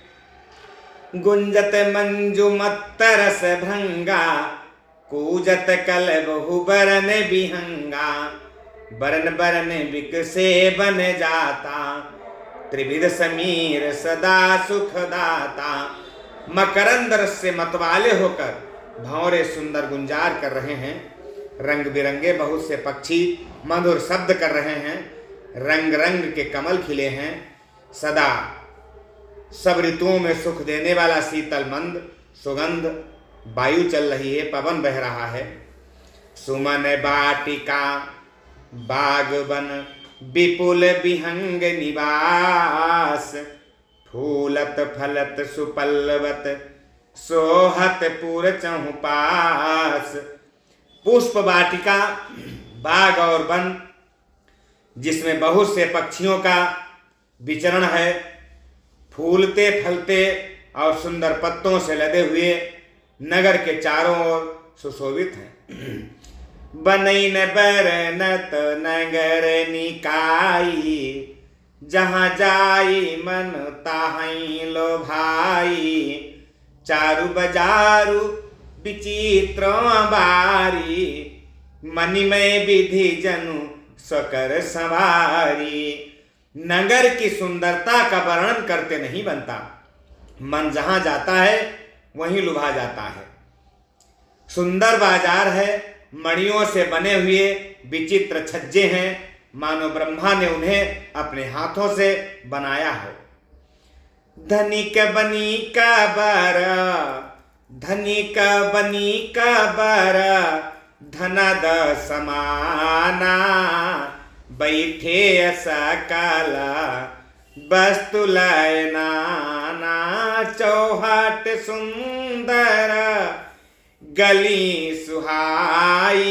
गुंजत मंजु मत्त रस भृंगा, कूजत कल बहु बरन बिहंगा, बरन बरन बिकसे बन जाता, त्रिविध समीर सदा सुख दाता। मकरंद रस से मतवाले होकर भंवरे सुंदर गुंजार कर रहे हैं। रंग बिरंगे बहुत से पक्षी मधुर शब्द कर रहे हैं। रंग रंग के कमल खिले हैं। सदा सब ऋतुओं में सुख देने वाला शीतल मंद सुगंध वायु चल रही है, पवन बह रहा है। सुमन बाटिका बागवन विपुल विहंग निवास, फूलत फलत सुपल्लवत सोहत पुर चहुपास। पुष्प वाटिका बाग और वन जिसमें बहुत से पक्षियों का विचरण है, फूलते फलते और सुंदर पत्तों से लदे हुए नगर के चारों ओर सुशोभित हैं। बनैन बरनत नगर निकाई, जहाँ जाई मन ताहई लो भाई, चारु बजारु विचित्र बारी, मणिमय विधि जनु स्वकर संवारी। नगर की सुंदरता का वर्णन करते नहीं बनता। मन जहाँ जाता है वहीं लुभा जाता है। सुंदर बाजार है, मणियों से बने हुए विचित्र छज्जे हैं, मानो ब्रह्मा ने उन्हें अपने हाथों से बनाया हो। धनिक बनी का बारा, धनिक बनी का बारा, धनद समाना, बैठे असकाला वस्तु लाय नाना, चौहाट सुंदर गली सुहाई,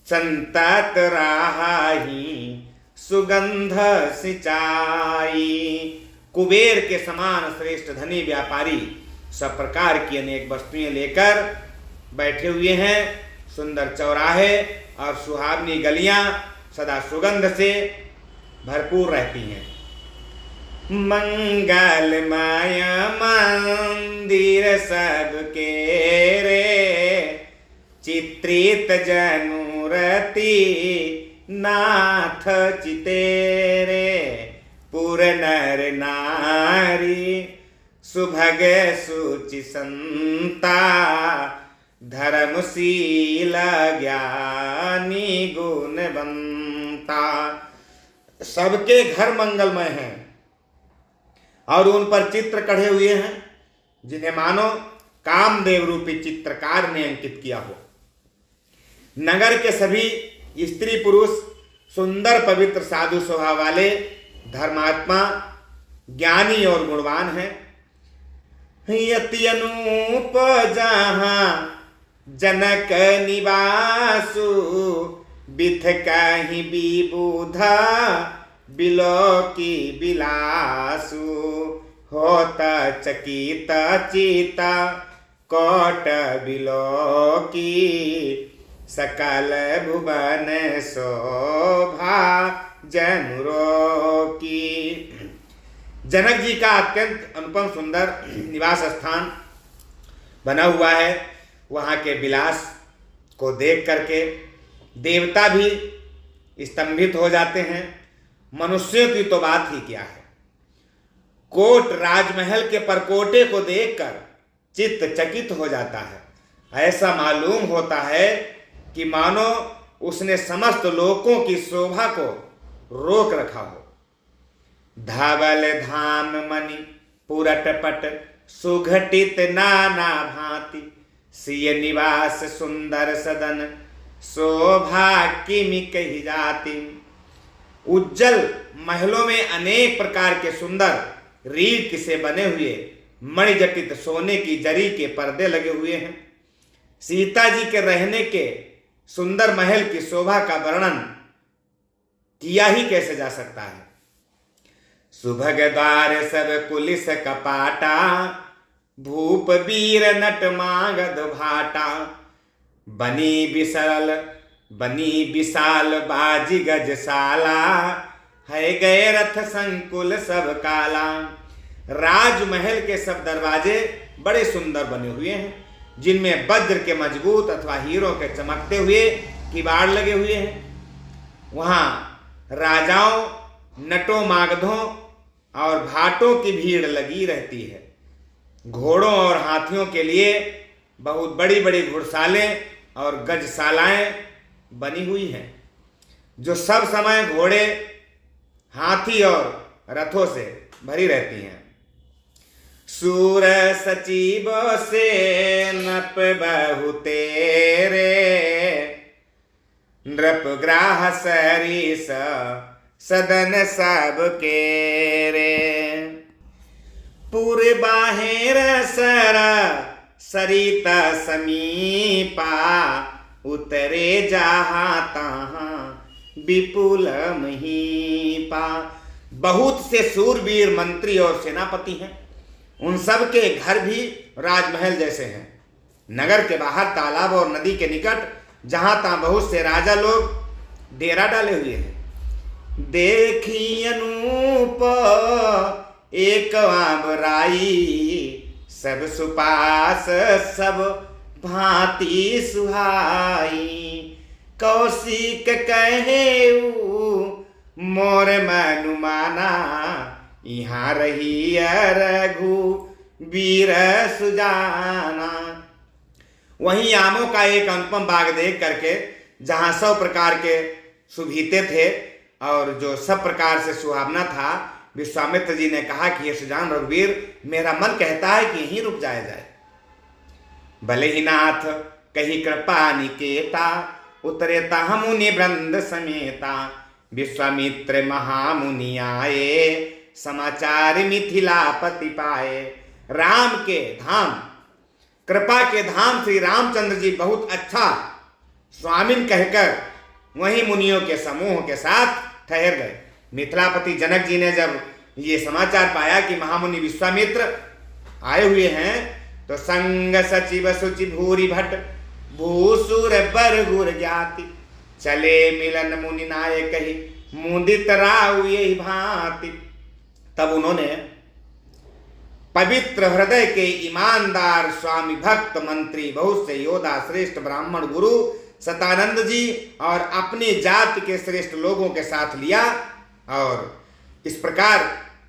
संतत राही सुगंध सिंचाई। कुबेर के समान श्रेष्ठ धनी व्यापारी सब प्रकार की अनेक वस्तुएं लेकर बैठे हुए हैं। सुंदर चौराहे और सुहावनी गलियां सदा सुगंध से भरपूर रहती हैं। मंगलमय मंदिर सबके रे, चित्रित जनुरति नाथ चितेरे, पुर नर नारी सुभग सुचि संता, धर्मशील ज्ञानी गुणवंता। सबके घर मंगलमय हैं और उन पर चित्र कढ़े हुए हैं जिन्हें मानो कामदेव रूपी चित्रकार ने अंकित किया हो। नगर के सभी स्त्री पुरुष सुंदर पवित्र साधु स्वभाव वाले धर्मात्मा ज्ञानी और गुणवान हैं। यति अनूप जहाँ जनक निवासु, बिथ कहीं विबुधा बिलो की बिलासु, होता चकित चिता कोट बिलो की, सकल भुवन शोभा जनुरो की। जनक जी का अत्यंत अनुपम सुंदर निवास स्थान बना हुआ है। वहाँ के विलास को देख करके देवता भी स्तंभित हो जाते हैं। मनुष्यों की तो बात ही क्या है। कोट राजमहल के परकोटे को देखकर चित्त चकित हो जाता है। ऐसा मालूम होता है कि मानो उसने समस्त लोकों की शोभा को रोक रखा हो। धवल धाम मणि पुरट पट सुघटित नाना भांति, सिय निवास सुंदर सदन शोभा किमि कही जाति। उज्जल महलों में अनेक प्रकार के सुंदर रीठ से बने हुए मणिजटित सोने की जरी के पर्दे लगे हुए हैं। सीता जी के रहने के सुंदर महल की शोभा का वर्णन किया ही कैसे जा सकता है। सुभग द्वार सब कुलिस कपाटा, भूप वीर नट मागध भाटा। बनी विशाल बाजी गजशाला, है गए रथ संकुल सब काला। राजमहल के सब दरवाजे बड़े सुंदर बने हुए हैं, जिनमें वज्र के मजबूत अथवा हीरों के चमकते हुए किवाड़ लगे हुए हैं। वहाँ राजाओं, नटों, मागधों और भाटों की भीड़ लगी रहती है। घोड़ों और हाथियों के लिए बहुत बड़ी बड़ी घुड़सालें और गजशालाएं बनी हुई हैं, जो सब समय घोड़े, हाथी और रथों से भरी रहती हैं। सूर सचिव से नप बहु तेरे, नृप ग्राह सरीस सदन सब के रे। पूरे बाहेर सर सरिता समीपा, उतरे जहाँ तहाँ विपुल महीपा। बहुत से सूरवीर मंत्री और सेनापति हैं, उन सब के घर भी राजमहल जैसे हैं। नगर के बाहर तालाब और नदी के निकट जहाँ तहाँ बहुत से राजा लोग डेरा डाले हुए हैं। देखी अनूप एक आबराई, सब सुपास सब भांति सुहाई। कौशिक कहेऊ मोर मनुमाना, यहाँ रही रघु वीर सुजाना। वहीं आमों का एक अनुपम बाग देख करके, जहाँ 100 प्रकार के सुभीते थे और जो सब प्रकार से सुहावना था, विश्वामित्र जी ने कहा कि ये सुजान रघुवीर, मेरा मन कहता है कि यहीं रुक जाया जाए। भले ही नाथ कही कृपा निकेता, उतरे ता मुनि वृंद समेता। विश्वामित्र महामुनि आए, समाचार मिथिलापति पाए। राम के धाम, कृपा के धाम श्री रामचंद्र जी बहुत अच्छा स्वामिन कहकर वहीं मुनियों के समूह के साथ ठहर गए। मिथिलापति जनक जी ने जब ये समाचार पाया कि महामुनि विश्वामित्र आए हुए हैं, तो संग सचिव सुचि भूरि भट, भूसुर बरगुर ज्ञाति। चले मिलन मुनि नायक ही, मुदित राउ यही भांति। तब उन्होंने पवित्र हृदय के ईमानदार स्वामी भक्त मंत्री, बहुत से योद्धा, श्रेष्ठ ब्राह्मण गुरु सतानंद जी और अपनी जाति के श्रेष्ठ लोगों के साथ लिया और इस प्रकार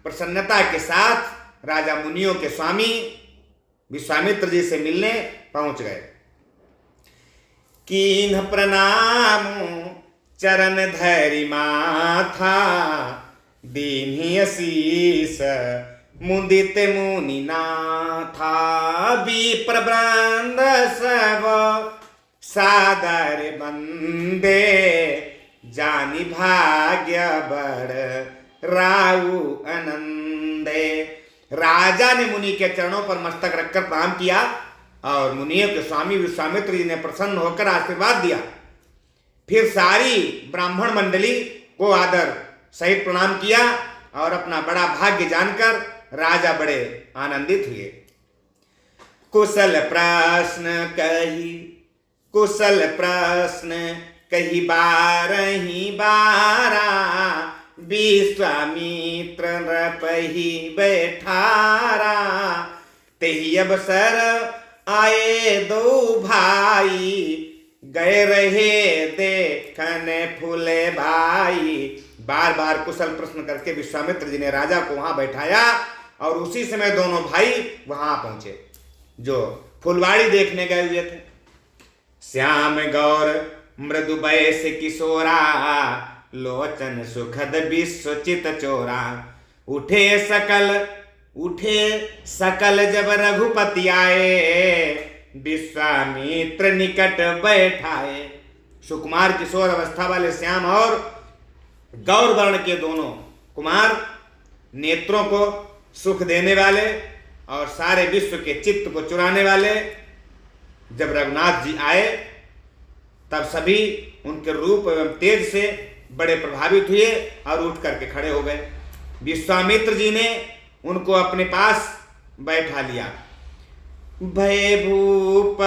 प्रसन्नता के साथ राजा मुनियों के स्वामी विश्वामित्र जी से मिलने पहुंच गए। कीन्ह प्रणाम चरण धरि माथा, दीन्हि असीस मुदित मुनि नाथा। विप्र वृंद सब सादर बंदे, जानि भाग्य बड़ राउ आनंदे। राजा ने मुनि के चरणों पर मस्तक रखकर प्रणाम किया और मुनियों के स्वामी विश्वामित्र जी ने प्रसन्न होकर आशीर्वाद दिया। फिर सारी ब्राह्मण मंडली को आदर सहित प्रणाम किया और अपना बड़ा भाग्य जानकर राजा बड़े आनंदित हुए। कुशल प्रश्न कही बारही बारा, विश्वामित्र नृपहि बैठारा। तेहि अवसर आए दो भाई, गए रहे देखन फूले भाई। बार बार कुशल प्रश्न करके विश्वामित्र जी ने राजा को वहां बैठाया और उसी समय दोनों भाई वहां पहुंचे जो फुलवाड़ी देखने गए हुए थे। श्याम गौर मृदु बैस किशोरा, लोचन सुखद विश्वचित चोरा। उठे सकल जब रघुपति आए, विश्वामित्र निकट बैठाए। सुकुमार किशोर अवस्था वाले श्याम और गौर वर्ण के दोनों कुमार, नेत्रों को सुख देने वाले और सारे विश्व के चित्त को चुराने वाले, जब रघुनाथ जी आए तब सभी उनके रूप एवं तेज से बड़े प्रभावित हुए और उठ करके खड़े हो गए। विश्वामित्र जी ने उनको अपने पास बैठा लिया। भय भूप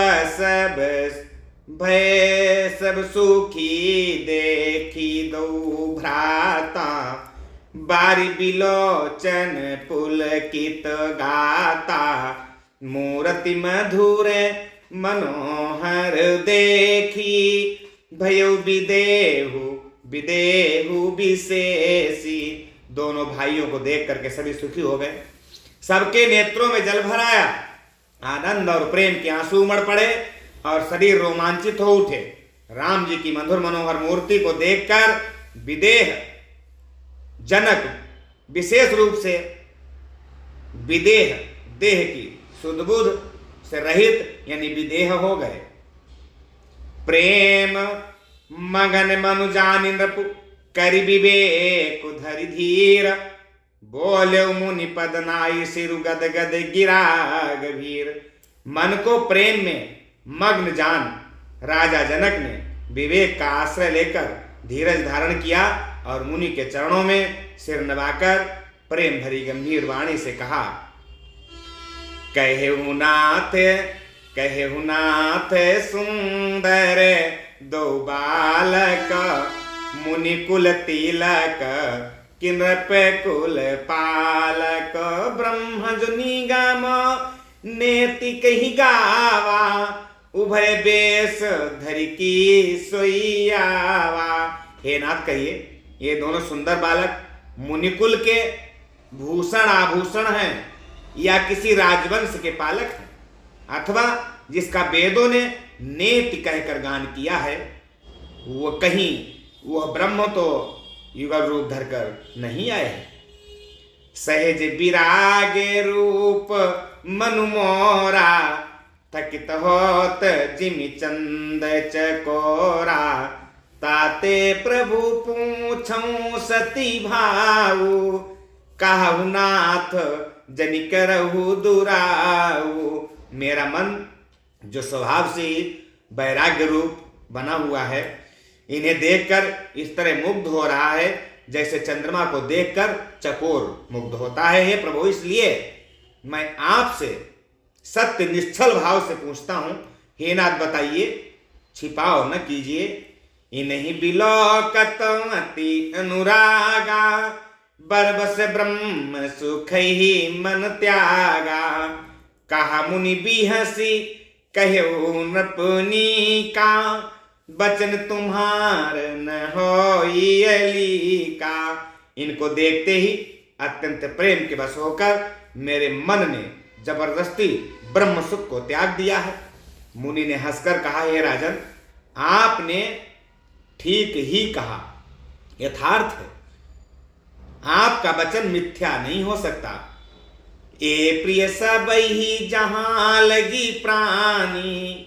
सब सुखी देखी दो भ्राता, बारी बिलोचन पुलकित गाता, मूर्ति मधुर मनोहर देखी, भयो विदेहु विशेषी। दोनों भाइयों को देख करके सभी सुखी हो गए। सबके नेत्रों में जल भर आया, आनंद और प्रेम के आंसू उमड़ पड़े और शरीर रोमांचित हो उठे। राम जी की मधुर मनोहर मूर्ति को देखकर विदेह जनक विशेष रूप से विदेह देह की सुधबुध से रहित यानी विदेह हो गए। प्रेम मगन मनुजान नृपु करि विवेक धरि धीर, बोले मुनि पद नाई सिरु गद गद गिरा गभीर। मन को प्रेम में मग्न जान राजा जनक ने विवेक का आश्रय लेकर धीरज धारण किया और मुनि के चरणों में सिर नवाकर प्रेम भरी गंभीर वाणी से कहा, कहेहु नाथ सुंदर दो बालक, मुनि कुल तिलक किनृप कुल पालक। ब्रह्म जो निगम नेति कही गावा, उभय बेश धरि की सोईयावा। हे नाथ कहिए, ये दोनों सुंदर बालक मुनिकुल के भूषण आभूषण हैं या किसी राजवंश के पालक हैं, अथवा जिसका वेदों ने नेति कहकर गान किया है, वह ब्रह्म तो युगल रूप धरकर नहीं आए हैं। सहज विरागे रूप मनु मोरा, थकित होत जिमि चंद चकोरा। ताते प्रभु पूछऊं सती भाऊ, कहु नाथ जनि करहु दुराऊ। मेरा मन जो स्वभाव से वैराग्य रूप बना हुआ है, इन्हें देखकर इस तरह मुग्ध हो रहा है जैसे चंद्रमा को देखकर चकोर मुग्ध होता है। हे प्रभु, इसलिए मैं आपसे सत्य निश्चल भाव से पूछता हूं, हे नाथ बताइए, छिपाओ न कीजिए। इन्हीं बिलोकत अति अनुरागा, बरबस ब्रह्म सुख ही मन त्यागा। कहा मुनि बिहसी कहो नृपनी का, बचन तुम्हार न होई अलीका। इनको देखते ही अत्यंत प्रेम के बस होकर मेरे मन ने जबरदस्ती ब्रह्म सुख को त्याग दिया है। मुनि ने हंसकर कहा, हे राजन, आपने ठीक ही कहा, यथार्थ है, आपका वचन मिथ्या नहीं हो सकता। ए प्रिय सब ही जहां लगी प्राणी,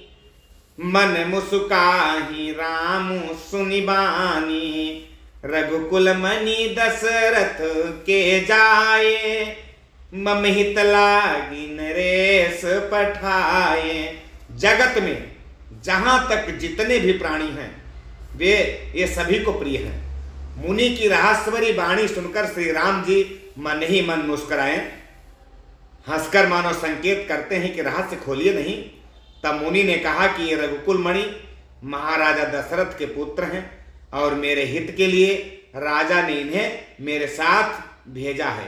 मन मुस्काही राम सुनि बानी। रघुकुल मणि दशरथ के जाए, मम हित लागी नरेश पठाए। जगत में जहां तक जितने भी प्राणी हैं, वे ये सभी को प्रिय हैं। मुनि की रहस्यमयी वाणी सुनकर श्री राम जी मन ही मन मुस्कुराए, हंसकर मानो संकेत करते हैं कि रहस्य खोलिए नहीं। तब मुनि ने कहा कि ये रघुकुल मणि महाराजा दशरथ के पुत्र हैं और मेरे हित के लिए राजा ने इन्हें मेरे साथ भेजा है।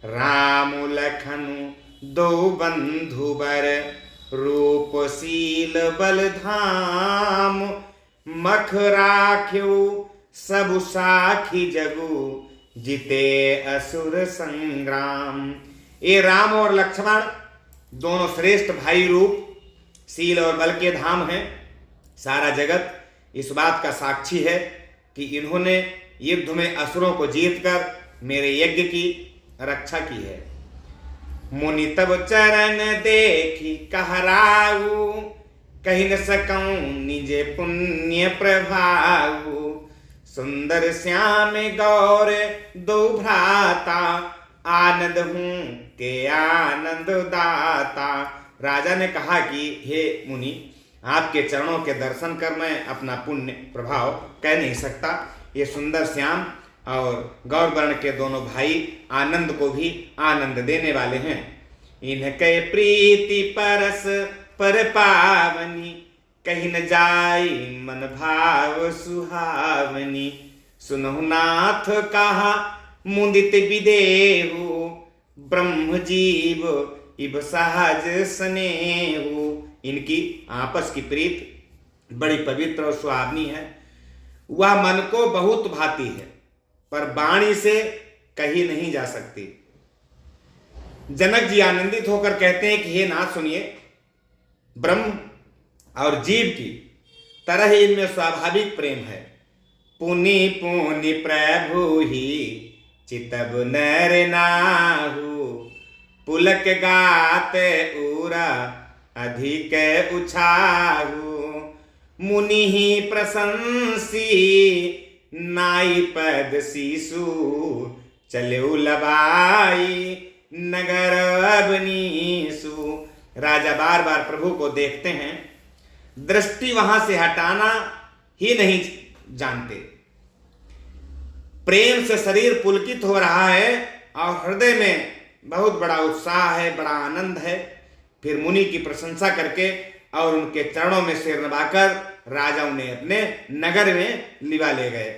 राम लखनु दो बंधु बर, रूपशील बल धाम। मख राख्यो सब साखी जगु, जिते असुर संग्राम। ये राम और लक्ष्मण दोनों श्रेष्ठ भाई रूप, शील और बल के धाम हैं। सारा जगत इस बात का साक्षी है कि इन्होंने युद्ध में असुरों को जीतकर मेरे यज्ञ की रक्षा की है। मुनि तब चरण देखी कहराऊ, कही न सकऊं निजे पुण्य प्रभाऊ। सुंदर श्याम गौर दो भ्राता, आनंद हूं के आनंद दाता। राजा ने कहा कि हे मुनि, आपके चरणों के दर्शन कर मैं अपना पुण्य प्रभाव कह नहीं सकता। ये सुंदर श्याम और गौर वर्ण के दोनों भाई आनंद को भी आनंद देने वाले हैं। इनके प्रीति परस पर पावनी, कहीं न जाई मन भाव सुहावनी। सुनहु नाथ कहा मुदित विदेहु, ब्रह्म जीव इब सहज स्नेहु। इनकी आपस की प्रीत बड़ी पवित्र और सुहावनी है। वह मन को बहुत भाती है, पर वाणी से कही नहीं जा सकती। जनक जी आनंदित होकर कहते हैं कि हे नाथ सुनिए, ब्रह्म और जीव की तरह ही इनमें स्वाभाविक प्रेम है। पुनि पुनि प्रभु ही चितब नर नाहु, पुलक गात उरा अधिक उछाहु। मुनि ही प्रशंसी नाई पद सीसु, चले लबाई नगर अबनीसु। राजा बार बार प्रभु को देखते हैं, दृष्टि वहां से हटाना ही नहीं जानते। प्रेम से शरीर पुलकित हो रहा है और हृदय में बहुत बड़ा उत्साह है, बड़ा आनंद है। फिर मुनि की प्रशंसा करके और उनके चरणों में सिर नवाकर राजा उन्हें अपने नगर में लिवा ले गए।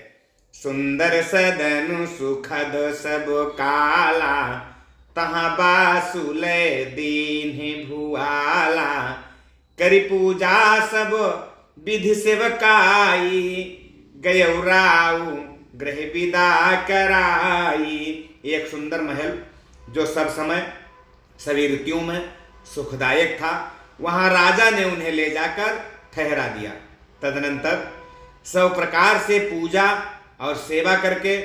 सुंदर सदन सुखद सब काला, तहाँ बासुले दीन भुआला। करी पूजा सब विधि सेवकाई, गयौ राउ गृह विदा कराई। एक सुंदर महल जो सब समय सभी ऋतुओं में सुखदायक था, वहां राजा ने उन्हें ले जाकर ठहरा दिया। तदनंतर सब प्रकार से पूजा और सेवा करके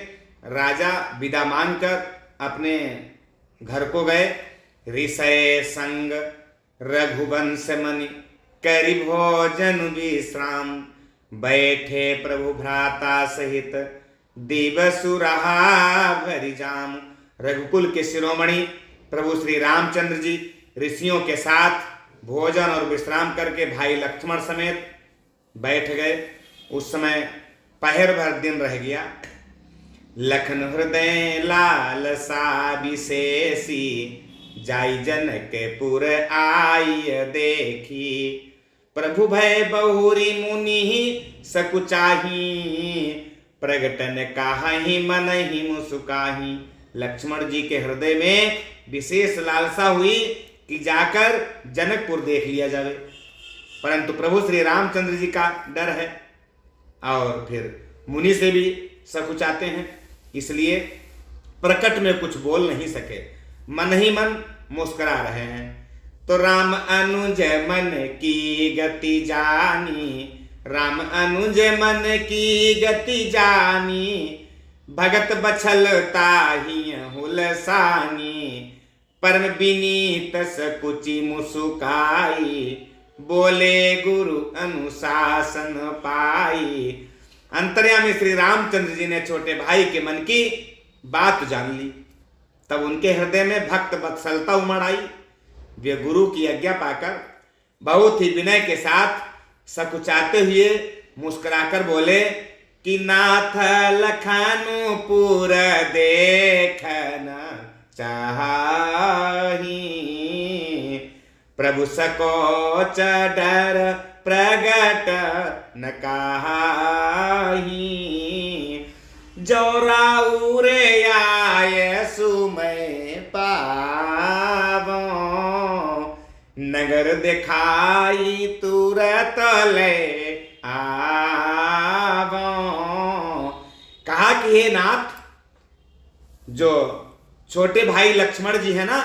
राजा विदा मांगकर अपने घर को गए। ऋषय संग रघुवंश मनि, करि भोजन विश्राम। बैठे प्रभु भ्राता सहित, दिवसु रहा भरि जाम। रघुकुल के शिरोमणि प्रभु श्री रामचंद्र जी ऋषियों के साथ भोजन और विश्राम करके भाई लक्ष्मण समेत बैठ गए। उस समय पहर भर दिन रह गया। लखन हृदय लालसा विशेषी, जाई जनक पुर आई देखी। प्रभु भय बहुरी मुनि सकुचाही, प्रगटन काहि मन ही मुसुकाही। लक्ष्मण जी के हृदय में विशेष लालसा हुई कि जाकर जनकपुर देख लिया जावे, परंतु प्रभु श्री रामचंद्र जी का डर है और फिर मुनि से भी सकुचाते हैं, इसलिए प्रकट में कुछ बोल नहीं सके, मन ही मन मुस्कुरा रहे हैं। तो राम अनुज मन की गति जानी, राम अनुज मन की गति जानी। भगत बछल ताहि हुलसानी, परम विनीत सकुचि मुसुकाई। बोले गुरु अनुशासन पाई। अंतर्यामी श्री रामचंद्र जी ने छोटे भाई के मन की बात जान ली। तब उनके हृदय में भक्त वत्सलता उमड़ आई। वे गुरु की आज्ञा पाकर बहुत ही विनय के साथ सकुचाते हुए मुस्कुराकर बोले कि नाथ लखनपुर देखना चाही। प्रभु सकोच डर प्रगट न काहि। जो राउरे आय सुमय पावो, नगर दिखाई तुरत ले आवो। कहा कि हे नाथ, जो छोटे भाई लक्ष्मण जी है ना,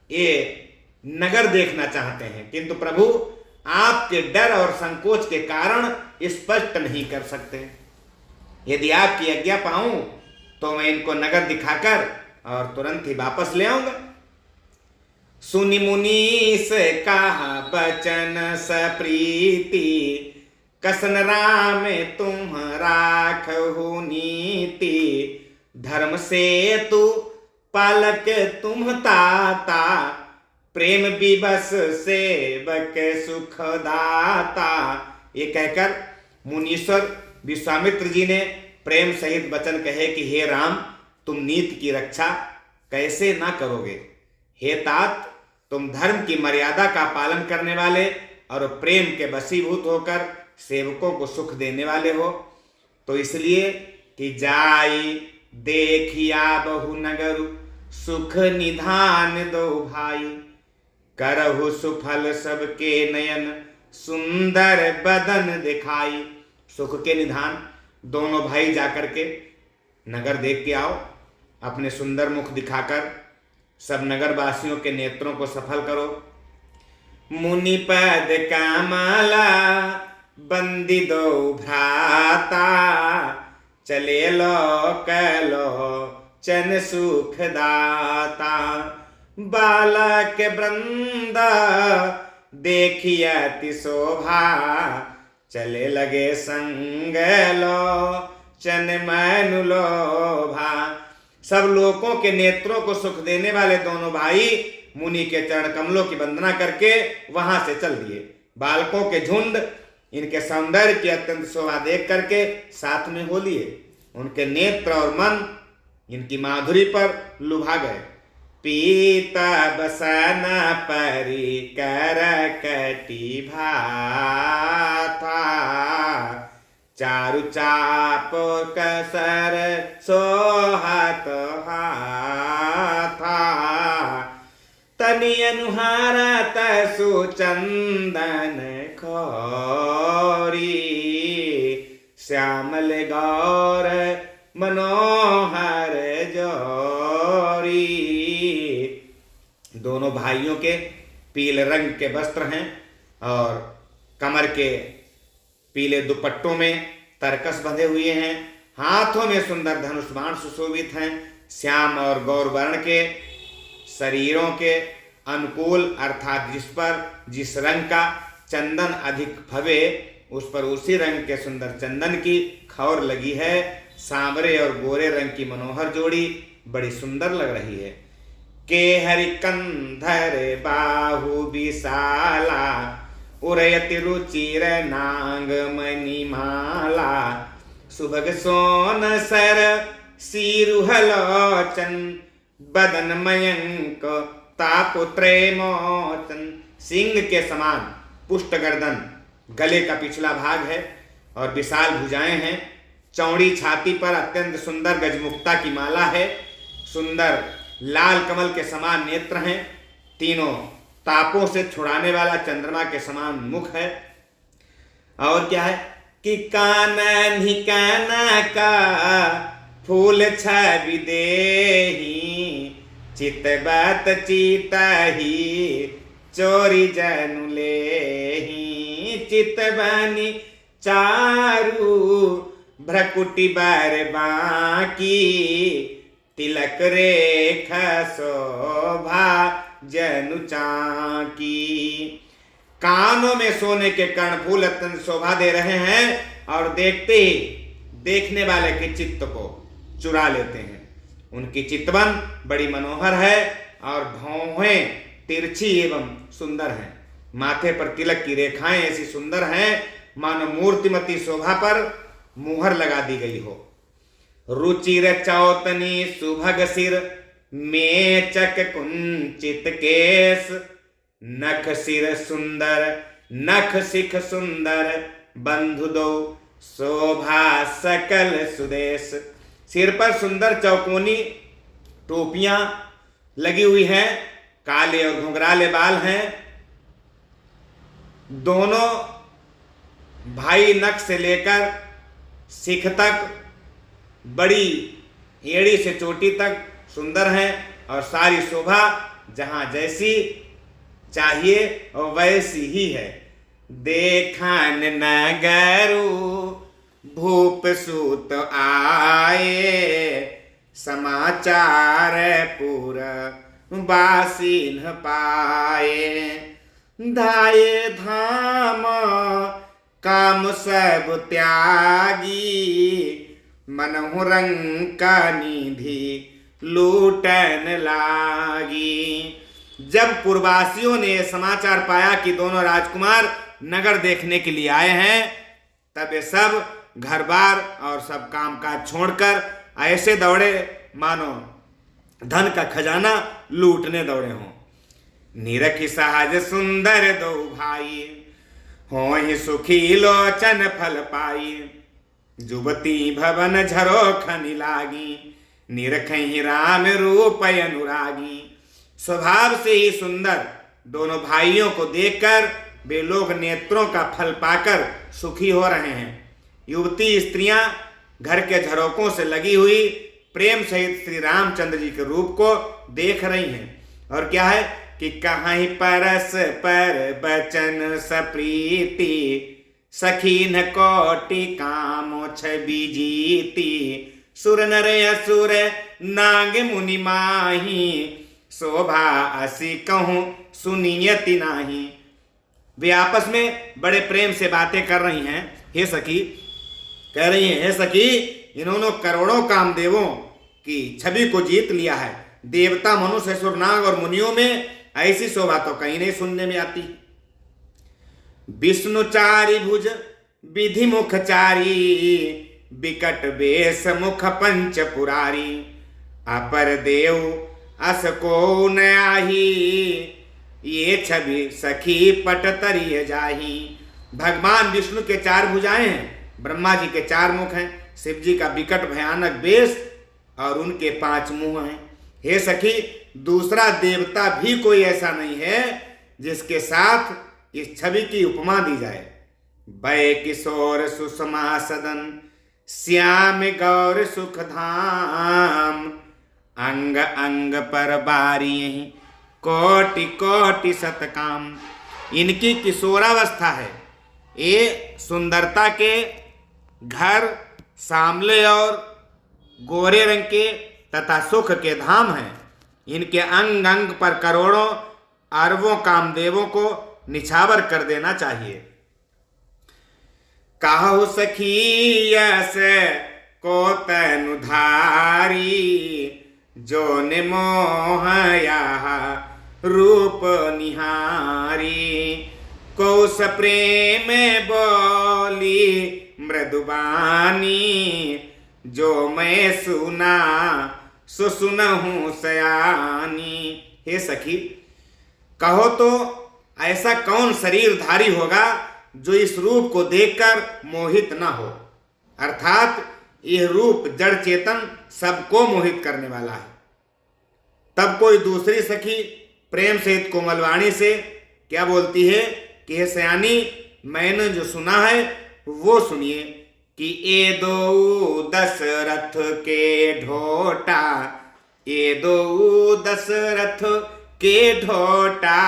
ये नगर देखना चाहते हैं, किंतु प्रभु आपके डर और संकोच के कारण स्पष्ट नहीं कर सकते। यदि आपकी आज्ञा पाऊं तो मैं इनको नगर दिखाकर और तुरंत ही वापस ले आऊंगा। सुनि मुनि से कहा बचन सप्रीति, कसन राम तुम राखहु नीति। धर्म से तू पालक तुम ताता, प्रेम विवश सेवक सुख दाता। ये कहकर मुनीश्वर विश्वामित्र जी ने प्रेम सहित वचन कहे कि हे राम, तुम नीति की रक्षा कैसे ना करोगे। हे तात, तुम धर्म की मर्यादा का पालन करने वाले और प्रेम के वशीभूत होकर सेवकों को सुख देने वाले हो। तो इसलिए कि जाई देखिया बहु नगरु, सुख निधान दो भाई। करहु सुफल सबके नयन, सुंदर बदन दिखाई। सुख के निधान दोनों भाई जाकर के नगर देख के आओ, अपने सुंदर मुख दिखाकर सब नगर वासियों के नेत्रों को सफल करो। मुनि पद का माला बंदी दो भ्राता, चले लो कलो चन सुख दाता। बालक वृंदा देखिया ति शोभा, चले लगे संग लो चन मैनु लोभा। सब लोगों के नेत्रों को सुख देने वाले दोनों भाई मुनि के चरण कमलों की वंदना करके वहां से चल दिए। बालकों के झुंड इनके सौंदर्य की अत्यंत शोभा देख करके साथ में हो लिए। उनके नेत्र और मन इनकी माधुरी पर लुभा गए। पीता बसना परी कर कटी भाथा, चारु चाप कसर सोहत हाथा। तनि अनुहारा तसु चंदन खोरी, श्यामल गौर मनोहर जोरी। दोनों भाइयों के पीले रंग के वस्त्र हैं और कमर के पीले दुपट्टों में तरकस बंधे हुए हैं। हाथों में सुंदर धनुष बाण सुशोभित हैं। श्याम और गौर वर्ण के शरीरों के अनुकूल अर्थात जिस रंग का चंदन अधिक भवे उस पर उसी रंग के सुंदर चंदन की खौर लगी है। सांवरे और गोरे रंग की मनोहर जोड़ी बड़ी सुंदर लग रही है। के हरिकंधर बाहु विशाला, उरयति रुचिर नांग मणिमाला। सुभग सोन सर सिरुहलोचन, बदन मयंक तापुत्रे मोचन। सिंह के समान पुष्ट गर्दन, गले का पिछला भाग है और विशाल भुजाएं हैं। चौड़ी छाती पर अत्यंत सुंदर गजमुक्ता की माला है। सुंदर लाल कमल के समान नेत्र हैं। तीनों तापों से छुड़ाने वाला चंद्रमा के समान मुख है। और क्या है कि कानन ही काना का फूल छवि देही, चित बात चिताही चोरी जनु लेही। चित बनी चारू भ्रकुटी बर बाकी, तिलक रेखा शोभा जनु चाकी। कानों में सोने के कर्णफूल अत्यंत शोभा दे रहे हैं और देखते ही देखने वाले के चित्त को चुरा लेते हैं। उनकी चितवन बड़ी मनोहर है और भौहें तिरछी एवं सुंदर हैं। माथे पर तिलक की रेखाएं ऐसी सुंदर हैं मानो मूर्तिमती शोभा पर मुहर लगा दी गई हो। रुचिर चौतनी सुभग सिर, मेचक कुंचित केस। नख सिर सुंदर नख सिख सुंदर, बंधु दो शोभा सकल सुदेश। सिर पर सुंदर चौकोनी टोपियां लगी हुई हैं, काले और घुंघराले बाल हैं। दोनों भाई नख से लेकर सिख तक बड़ी एड़ी से चोटी तक सुंदर हैं और सारी शोभा जहां जैसी चाहिए और वैसी ही है। देखन नगरु भूप सूत आए, समाचार पुर बासीन पाए। धाये धाम काम सब त्यागी, मनहु रंग निधि लूटन लागी। जब पुरवासियों ने समाचार पाया कि दोनों राजकुमार नगर देखने के लिए आए हैं, तब ये सब घर बार और सब काम काज छोड़कर ऐसे दौड़े मानो धन का खजाना लूटने दौड़े हों। निरखि सहज सुंदर दो भाई, हो ही सुखी लोचन फल पाई। जुबती भवन झरो खनि लागी, निरखहि राम रूप अनुरागी। स्वभाव से ही सुंदर दोनों भाइयों को देखकर वे लोग नेत्रों का फल पाकर सुखी हो रहे हैं। युवती स्त्रियां घर के झरोकों से लगी हुई प्रेम सहित श्री रामचंद्र जी के रूप को देख रही हैं। और क्या है कि कहीं परस पर बचन सप्रीति, सखीन कोटि कामो छवि जीती। सुर नर असुर नाग मुनि माही, शोभा असी कहूं सुनियति नाही। वे आपस में बड़े प्रेम से बातें कर रही हैं। हे सखी, कह रही हैं, हे सखी, इन्होंने करोड़ों कामदेवों की छवि को जीत लिया है। देवता, मनुष्य, असुर, नाग और मुनियों में ऐसी शोभा तो कहीं नहीं सुनने में आती। विष्णु चारि भुज विधि मुख चारी, बिकट बेस मुख पंच पुरारी। अपर देव अस को नयाही, ये छवि सखी पट तरिय जाही। भगवान विष्णु के 4 भुजाएं हैं, ब्रह्मा जी के 4 मुख हैं, शिव जी का विकट भयानक बेस और उनके 5 मुंह हैं। हे सखी, दूसरा देवता भी कोई ऐसा नहीं है जिसके साथ इस छवि की उपमा दी जाए। वै किशोर सुषमा सदन, श्याम गौर सुख धाम। अंग अंग पर बारी, कोटि कोटि सतकाम। इनकी किशोरावस्था है। ये सुंदरता के घर सांवले और गोरे रंग के तथा सुख के धाम हैं। इनके अंग अंग पर करोड़ों अरबों कामदेवों को निछावर कर देना चाहिए। कहु सखी यस को तनु धारी, जो ने मोहया रूप निहारी। कौस प्रेम बोली मृदुबानी, जो मैं सुना सो सुनहूं सयानी। हे सखी, कहो तो ऐसा कौन शरीरधारी होगा जो इस रूप को देखकर मोहित न हो। अर्थात यह रूप जड़ चेतन सबको मोहित करने वाला है। तब कोई दूसरी सखी प्रेम सहित कोमलवाणी से क्या बोलती है कि हे सयानी, मैंने जो सुना है वो सुनिए कि ए दो दशरथ के ढोटा, ए दो दशरथ के ढोटा।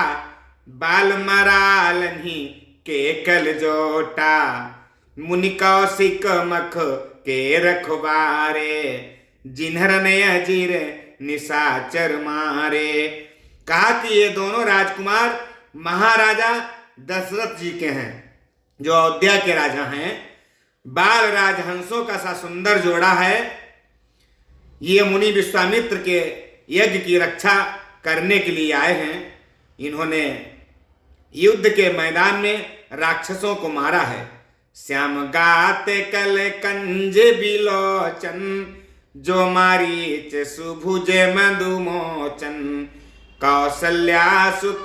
बाल मरालनी के कल जोटा, मुनि कौशिक मख के रखवारे। जिन्हर ने अजीर निशाचर मारे। कहा कि ये दोनों राजकुमार महाराजा दशरथ जी के हैं, जो अयोध्या के राजा हैं। बाल राजहंसों का सा सुंदर जोड़ा है। ये मुनि विश्वामित्र के यज्ञ की रक्षा करने के लिए आए हैं। इन्होंने युद्ध के मैदान में राक्षसों को मारा है। श्याम गाते कल कंज बिलोचन, जो मारीच सुभुज मधुमोचन। कौसल्या सुत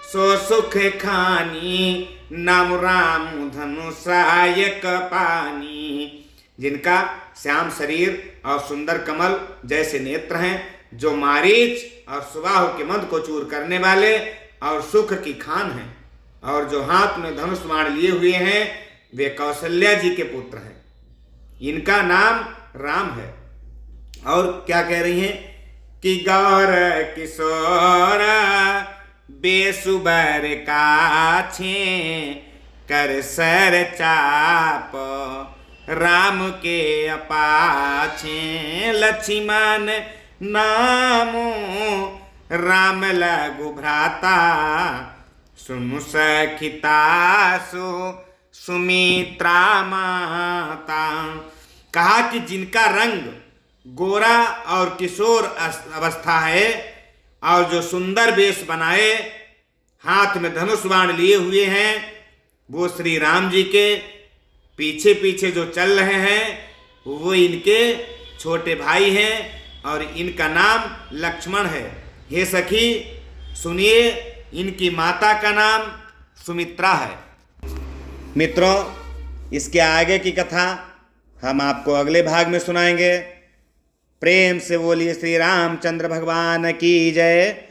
सो सुख खानी, नाम राम धनु सहायक पानी। जिनका श्याम शरीर और सुंदर कमल जैसे नेत्र हैं, जो मारीच और सुबाहु के मद को चूर करने वाले और सुख की खान हैं, और जो हाथ में धनुष बाण लिए हुए हैं, वे कौशल्या जी के पुत्र हैं। इनका नाम राम है। और क्या कह रही हैं कि गौर किशोर बेसुबर काछे, कर सर चाप राम के अपाछे लक्ष्मण नामो राम लघु भ्राता सुनु सखिता सु सुमित्रा माता। कहा कि जिनका रंग गोरा और किशोर अवस्था है और जो सुंदर वेश बनाए हाथ में धनुष बाण लिए हुए हैं वो श्री राम जी के पीछे पीछे जो चल रहे हैं वो इनके छोटे भाई हैं और इनका नाम लक्ष्मण है। हे सखी सुनिए, इनकी माता का नाम सुमित्रा है। मित्रों, इसके आगे की कथा हम आपको अगले भाग में सुनाएंगे। प्रेम से बोलिए श्री रामचंद्र भगवान की जय।